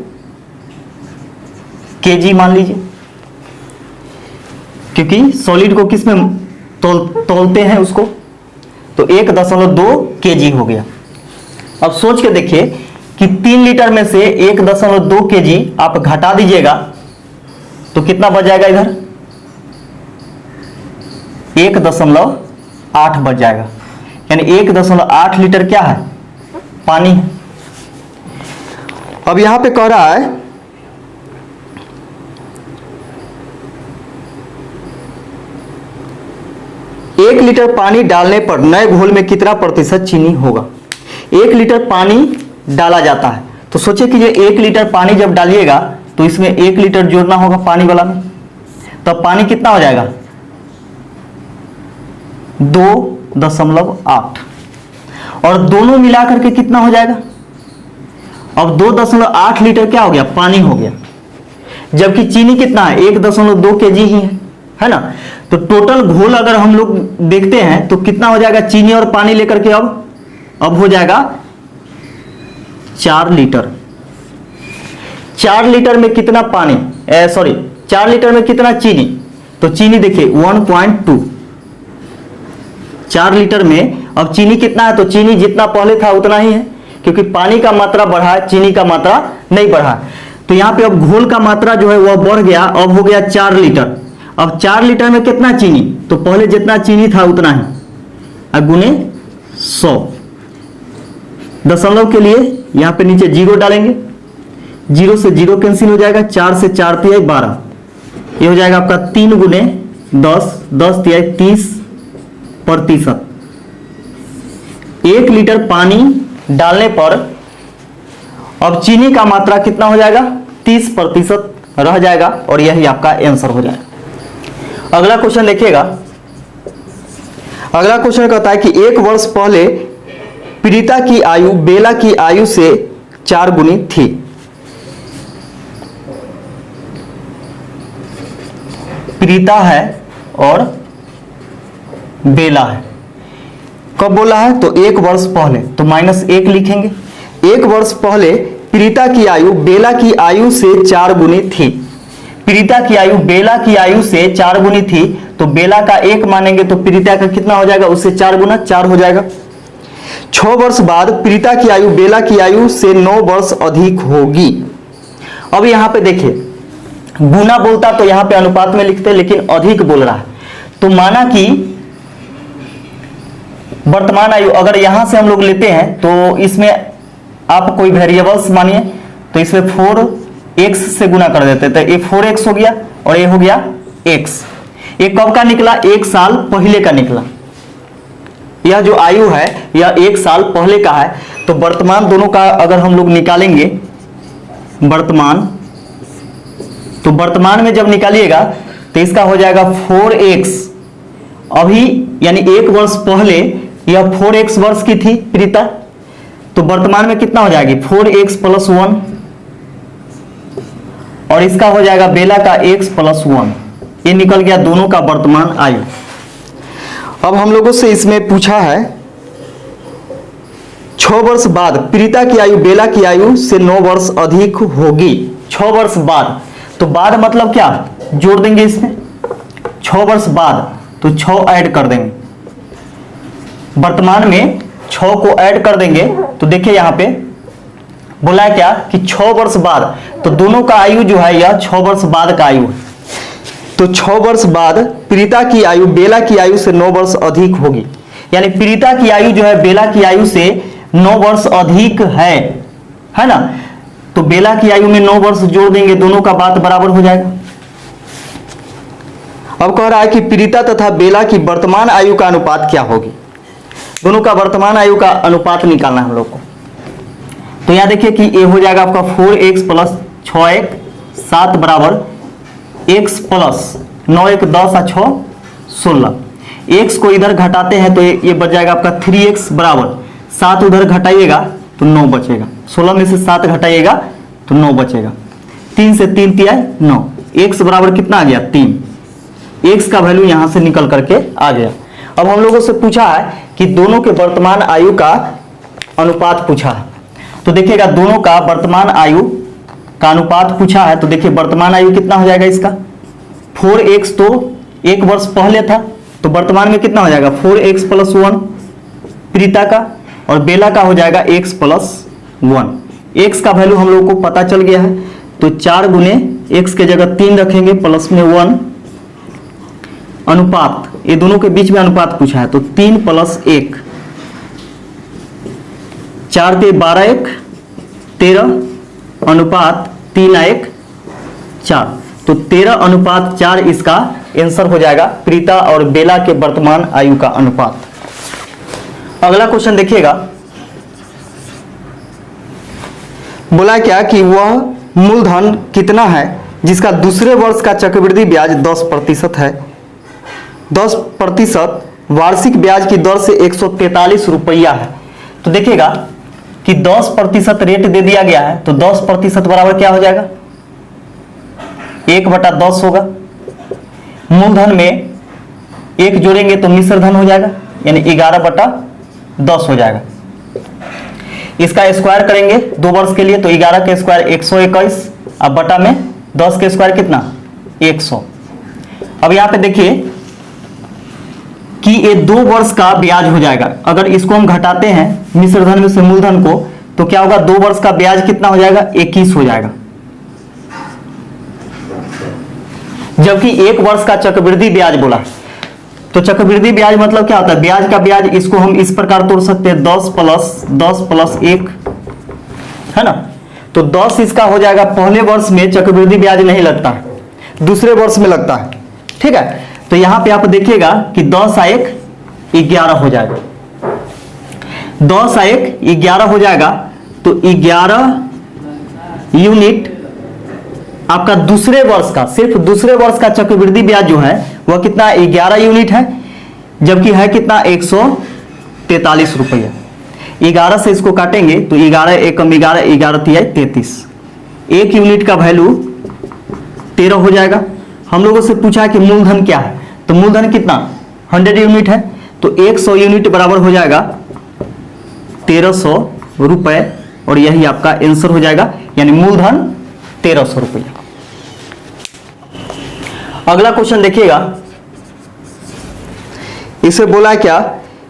केजी मान लीजिए, क्योंकि सॉलिड को किस में तोलते हैं उसको, तो 1.2 केजी हो गया। अब सोच के देखिए कि 3 लीटर में से 1.2 केजी आप घटा दीजिएगा तो कितना बच जाएगा, इधर 1.8 बच जाएगा, यानी 1.8 लीटर क्या है, पानी है। अब यहां पे कह रहा है एक लीटर पानी डालने पर नए घोल में कितना प्रतिशत चीनी होगा। 1 लीटर पानी डाला जाता है, तो सोचिए कि ये 1 लीटर पानी जब डालिएगा तो इसमें 1 लीटर जोड़ना होगा पानी वाला में, तब पानी कितना हो जाएगा, 2.8, और दोनों मिला करके कितना हो जाएगा, अब 2.8 लीटर क्या हो गया, पानी हो गया, जबकि चीनी कितना है, 1.2 केजी ही है ना। तो टोटल घोल अगर हम लोग देखते हैं तो कितना हो जाएगा, चीनी और पानी लेकर के अब हो जाएगा 4 लीटर। 4 लीटर में कितना पानी, 4 लीटर में कितना चीनी, तो चीनी देखिए 1.2, 4 लीटर में अब चीनी कितना है, तो चीनी जितना पहले था उतना ही है, क्योंकि पानी का मात्रा बढ़ा है, चीनी का मात्रा नहीं बढ़ा। तो यहां पे अब घोल का मात्रा जो है वह बढ़ गया, अब हो गया 4 लीटर। अब 4 लीटर में कितना चीनी, तो पहले जितना चीनी था उतना ही, अब गुने 100। दशमलव के लिए यहां पे नीचे 0 डालेंगे, 0 से 0 कैंसिल हो जाएगा, 4 से 4 तिहाई 12, ये हो जाएगा आपका 3 गुने 10, 10 तिहाई 30%। 1 लीटर पानी डालने पर अब चीनी का मात्रा कितना हो जाएगा, 30% रह जाएगा, और यही आपका आंसर हो जाएगा। अगला क्वेश्चन देखिएगा। अगला क्वेश्चन कहता है कि 1 वर्ष पहले प्रीता की आयु बेला की आयु से 4 गुनी थी। प्रीता है और बेला है, कब बोला है, तो 1 वर्ष पहले, तो -1 लिखेंगे। 1 वर्ष पहले प्रीता की आयु बेला की आयु से 4 गुनी थी। प्रीता की आयु बेला की आयु से 4 गुनी थी, तो बेला का 1 मानेंगे तो प्रीता का कितना हो जाएगा, उससे 4 गुना 4 हो जाएगा। 6 वर्ष बाद प्रीता की आयु बेला की आयु से 9 वर्ष अधिक होगी। अब यहां पे देखिए, गुना बोलता तो यहां पे अनुपात में लिखते, लेकिन अधिक बोल रहा है, तो माना कि वर्तमान आयु अगर यहां से हम लोग लेते हैं तो इसमें आप कोई वेरिएबल्स मानिए, तो इसमें 4x से गुना कर देते, तो ये 4x हो गया और ये हो गया x। ये कब का निकला, 1 साल पहले का निकला। यह जो आयु है यह 1 साल पहले का है, तो वर्तमान दोनों का अगर हम लोग निकालेंगे वर्तमान, तो वर्तमान में जब निकालिएगा तो इसका हो जाएगा 4x। अभी यानी 1 वर्ष पहले यह 4x वर्ष की थी प्रीता, तो वर्तमान में कितना हो जाएगी 4x + 1, और इसका हो जाएगा बेला का x + 1। ये निकल गया दोनों का वर्तमान आयु। अब हम लोगों से इसमें पूछा है 6 वर्ष बाद प्रीता की आयु बेला की आयु से 9 वर्ष अधिक होगी। 6 वर्ष बाद, तो बाद मतलब क्या, जोड़ देंगे इसमें 6 वर्ष बाद, तो 6 ऐड कर देंगे, वर्तमान में 6 को ऐड कर देंगे, तो देखिए यहां पे बोला है क्या कि 6 वर्ष बाद, तो दोनों का आयु जो है यह 6 वर्ष बाद का आयु है, तो 6 वर्ष बाद प्रीता की आयु बेला की आयु से 9 वर्ष अधिक होगी। यानी प्रीता की आयु जो है बेला की आयु से 9 वर्ष अधिक है ना, तो बेला की आयु में 9 वर्ष जोड़ देंगे, दोनों का बात बराबर हो जाएगा। अब कह रहा है कि प्रीता तथा बेला की वर्तमान आयु का अनुपात क्या होगी। दोनों का वर्तमान आयु का अनुपात निकालना है हम लोग को। तो यहां देखिए कि ये हो जाएगा आपका 4x + 6x 7 बराबर x + 9 1 10 और 6 16। x को इधर घटाते हैं तो ये बच जाएगा आपका 3x बराबर 7 उधर घटाइएगा तो 9 बचेगा, 16 में से 7 घटाइएगा तो 9 बचेगा, 3 से 3 तिहाई 9, x बराबर कितना आ गया 3। x का वैल्यू यहां से निकल करके आ गया। अब हम लोगों से पूछा है कि दोनों के वर्तमान आयु का अनुपात पूछा है, तो देखिएगा दोनों का वर्तमान आयु का अनुपात पूछा है, तो देखिए वर्तमान आयु कितना हो जाएगा इसका 4x, तो 1 वर्ष पहले था, तो वर्तमान में कितना हो जाएगा 4x + 1 प्रीता का, और बेला का हो जाएगा x + 1। x का वैल्यू हम लोगों को पता चल गया है, तो 4 गुने x के जगह 3 रखेंगे प्लस में 1 अनुपात, ये दोनों के बीच में अनुपात पूछा है, तो 3 + 1 4 के 12 1 13 अनुपात 3 1 4, तो 13:4 इसका आंसर हो जाएगा प्रीता और बेला के वर्तमान आयु का अनुपात। अगला क्वेश्चन देखिएगा, बोला क्या कि वह मूलधन कितना है जिसका दूसरे वर्ष का चक्रवृद्धि ब्याज 10% है। 10% वार्षिक ब्याज की दर से 143 रुपया है। तो देखिएगा कि 10% रेट दे दिया गया है, तो 10% बराबर क्या हो जाएगा 1/10 होगा। मूलधन में 1 जोड़ेंगे तो मिश्र धन हो जाएगा, यानी 11/10 हो जाएगा। इसका स्क्वायर करेंगे 2 वर्ष के लिए, तो 11 के स्क्वायर 121, अब बटा में 10 के स्क्वायर कितना 100। अब यहां पे देखिए कि ये 2 वर्ष का ब्याज हो जाएगा। अगर इसको हम घटाते हैं मिश्रधन में से मूलधन को, तो क्या होगा 2 वर्ष का ब्याज कितना हो जाएगा 21 हो जाएगा। जबकि 1 वर्ष का चक्रवृद्धि ब्याज बोला। तो चक्रवृद्धि ब्याज मतलब क्या होता है, ब्याज का ब्याज, इसको हम इस प्रकार तोड़ सकते हैं 10 प्लस 1, है ना। तो 10 इसका हो जाएगा, पहले वर्ष में चक्रवृद्धि ब्याज नहीं लगता है, दूसरे वर्ष में लगता है, ठीक है। तो यहां पे आप देखिएगा कि 10 आ 1 11 हो जाएगा, 10 आ 1 11 हो जाएगा। तो 11 यूनिट आपका दूसरे वर्ष का, सिर्फ दूसरे वर्ष का चक्रवृद्धि ब्याज जो है वह कितना, 11 यूनिट है, जबकि है कितना 143 रुपया। 11 से इसको काटेंगे तो 11 एकम 11, 11 तिया 33, 1 यूनिट का वैल्यू 13 हो जाएगा। हम लोगों से पूछा कि मूलधन क्या है, तो मूलधन कितना 100 यूनिट है, तो 100 यूनिट बराबर हो जाएगा 1300 रुपए, और यही आपका आंसर हो जाएगा, यानी मूलधन 1300 रुपया। अगला क्वेश्चन देखिएगा, इसे बोला क्या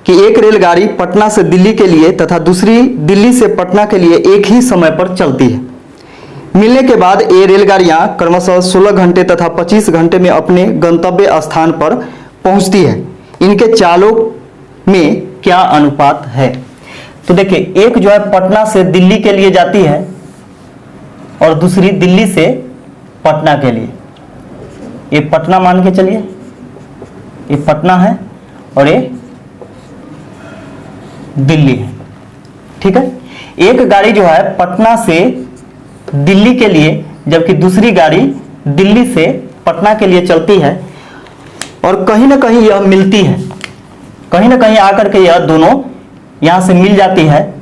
कि एक रेलगाड़ी पटना से दिल्ली के लिए तथा दूसरी दिल्ली से पटना के लिए एक ही समय पर चलती है। मिलने के बाद ये रेलगाड़ियां क्रमशः 16 घंटे तथा 25 घंटे में अपने गंतव्य स्थान पर पहुंचती है। इनके चालों में क्या अनुपात है। तो देखिए, एक जो है पटना से दिल्ली के लिए जाती है और दूसरी दिल्ली से पटना के लिए। ये पटना मान के चलिए, ये पटना है और ये दिल्ली है, ठीक है। एक गाड़ी जो है पटना से दिल्ली के लिए, जबकि दूसरी गाड़ी दिल्ली से पटना के लिए चलती है, और कहीं ना कहीं यह मिलती है, कहीं ना कहीं आकर के यह दोनों यहां से मिल जाती है,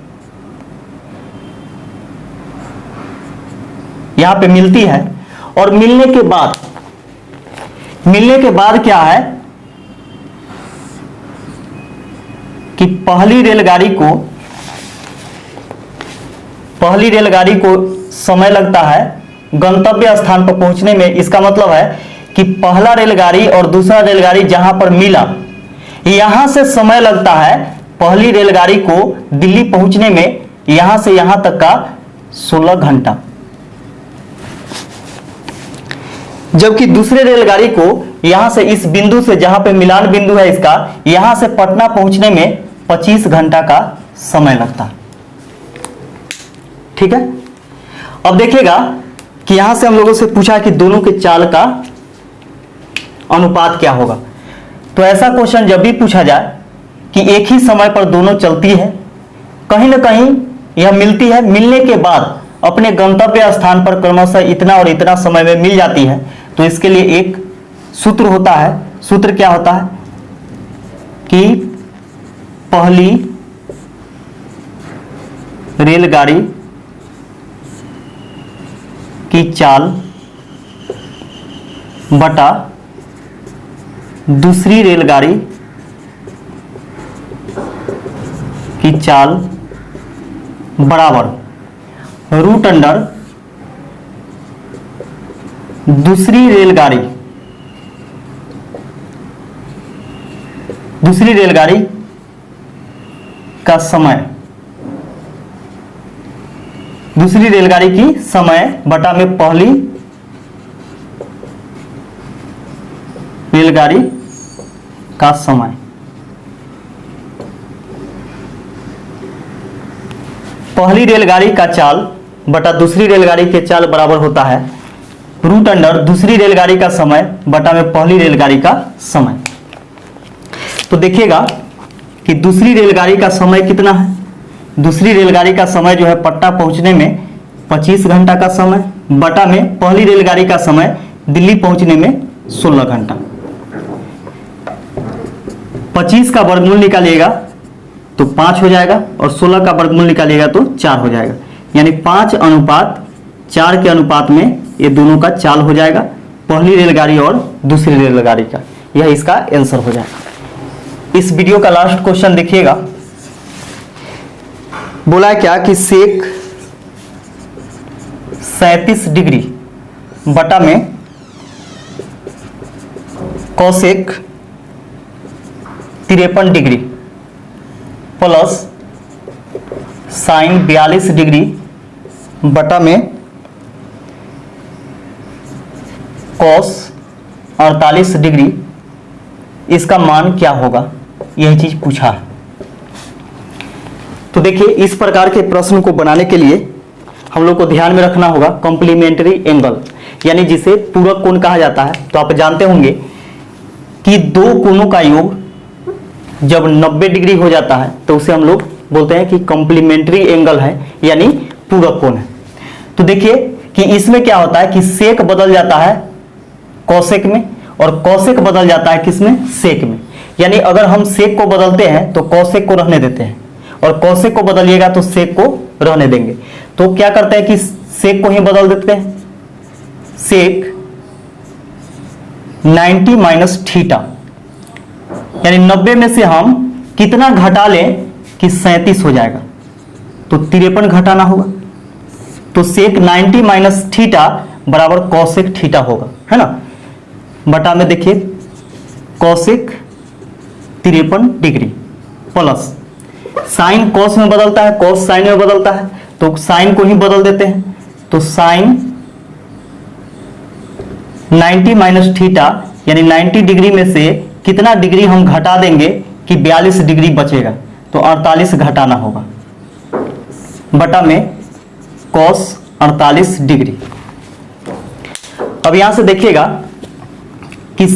यहां पे मिलती है। और मिलने के बाद क्या है कि पहली रेलगाड़ी को समय लगता है गंतव्य स्थान पर पहुंचने में। इसका मतलब है कि पहला रेलगाड़ी और दूसरा रेलगाड़ी जहां पर मिला, यहां से समय लगता है पहली रेलगाड़ी को दिल्ली पहुंचने में, यहां से यहां तक का 16 घंटा, जबकि दूसरे रेलगाड़ी को यहां से इस बिंदु से, जहां पे मिलान बिंदु है इसका, यहां से पटना पहुंचने में 25 घंटा का समय लगता है, ठीक है। अब देखिएगा कि यहां से हम लोगों से पूछा कि दोनों के चाल का अनुपात क्या होगा। तो ऐसा क्वेश्चन जब भी पूछा जाए कि एक ही समय पर दोनों चलती है, कहीं ना कहीं यह मिलती है, मिलने के बाद अपने गंतव्य स्थान पर क्रमशः इतना और इतना समय में मिल जाती है, तो इसके लिए एक सूत्र होता है। सूत्र क्या होता है कि पहली रेलगाड़ी की चाल बटा दूसरी रेलगाड़ी की चाल बराबर रूट अंडर दूसरी रेलगाड़ी का समय, दूसरी रेलगाड़ी की समय बटा में पहली रेलगाड़ी का समय। पहली रेलगाड़ी का चाल बटा दूसरी रेलगाड़ी के चाल बराबर होता है रूट अंडर दूसरी रेलगाड़ी का समय बटा में पहली रेलगाड़ी का समय। तो देखिएगा कि दूसरी रेलगाड़ी का समय कितना है। दूसरी रेलगाड़ी का समय जो है पटना पहुंचने में 25 घंटा का समय बटा में पहली रेलगाड़ी का समय दिल्ली पहुंचने में 16 घंटा। 25 का वर्गमूल निकालिएगा तो 5 हो जाएगा और 16 का वर्गमूल निकालिएगा तो 4 हो जाएगा, यानी 5:4 के अनुपात में ये दोनों का चाल हो जाएगा, पहली रेलगाड़ी और दूसरी रेलगाड़ी का। यह इसका आंसर हो जाएगा। इस वीडियो का लास्ट क्वेश्चन देखिएगा, बोला है क्या कि सेक 37 डिग्री बटा में cosec 53 degree plus sign 42 degree बटा में कॉस 48 डिग्री, इसका मान क्या होगा, यही चीज पूछा है। तो देखिए इस प्रकार के प्रश्न को बनाने के लिए हम लोग को ध्यान में रखना होगा कॉम्प्लीमेंट्री एंगल, यानी जिसे पूरक कोण कहा जाता है। तो आप जानते होंगे कि दो कोणों का योग जब 90 डिग्री हो जाता है तो उसे हम लोग बोलते हैं कि कॉम्प्लीमेंट्री एंगल है, यानी पूरक कोण है। तो देखिए कि इसमें क्या होता है कि सेक बदल जाता है कौसेक में, और कौसेक बदल जाता है किसमें, सेक में। यानी अगर हम सेक को बदलते हैं तो कौसेक को रहने देते हैं, और कौसेक को बदलिएगा तो सेक को रहने देंगे। तो क्या करते हैं कि सेक को ही बदल देते हैं, सेक 90 माइनस थीटा, यानी 90 में से हम कितना घटा लें कि 37 हो जाएगा, तो 53 घटाना होगा। तो सेक 90 माइनस थीटा बराबर कौसेक थीटा होगा, है ना। बटा में देखिए कौसेक 53 डिग्री प्लस साइन कॉस में बदलता है, कॉस साइन में बदलता है, तो साइन को ही बदल देते हैं। तो साइन 90 माइनस थीटा, यानी 90 डिग्री में से कितना डिग्री हम घटा देंगे कि 42 डिग्री बचेगा, तो 48 घटाना होगा। बटा में कॉस 48 डिग्री। अब यहां से देखिएगा कि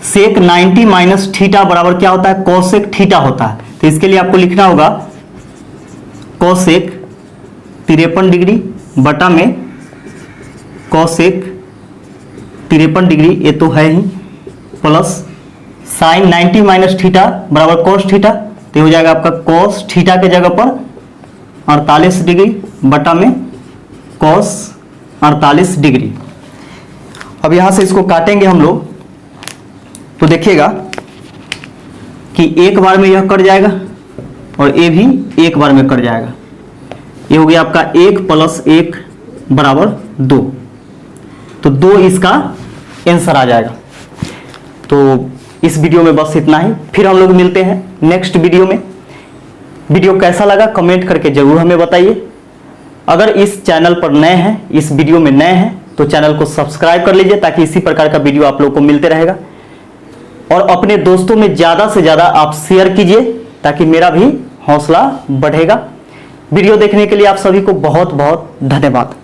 सेक 90 माइनस थीटा बराबर क्या होता है, कॉसेक थीटा होता है। तो इसके लिए आपको लिखना होगा कॉसेक 53 डिग्री बटा में कॉसेक 53 डिग्री, ये तो है ही, प्लस साइन 90 माइनस थीटा बराबर कॉस थीटा, तो हो जाएगा आपका कॉस थीटा के जगह पर 48 डिग्री बटा में कॉस 48 डिग्री। अब यहां से इसको काटेंगे हम लोग, तो देखिएगा कि एक बार में यह कट जाएगा और ये भी एक बार में कट जाएगा। ये हो गया आपका 1 + 1 बराबर 2, तो 2 इसका आंसर आ जाएगा। तो इस वीडियो में बस इतना ही, फिर हम लोग मिलते हैं नेक्स्ट वीडियो में। वीडियो कैसा लगा कमेंट करके जरूर हमें बताइए। अगर इस चैनल पर नए हैं, इस वीडियो में नए हैं, तो चैनल को सब्सक्राइब कर लीजिए ताकि इसी प्रकार का वीडियो आप लोगों को मिलते रहेगा। और अपने दोस्तों में ज़्यादा से ज़्यादा आप शेयर कीजिए ताकि मेरा भी हौसला बढ़ेगा। वीडियो देखने के लिए आप सभी को बहुत बहुत धन्यवाद।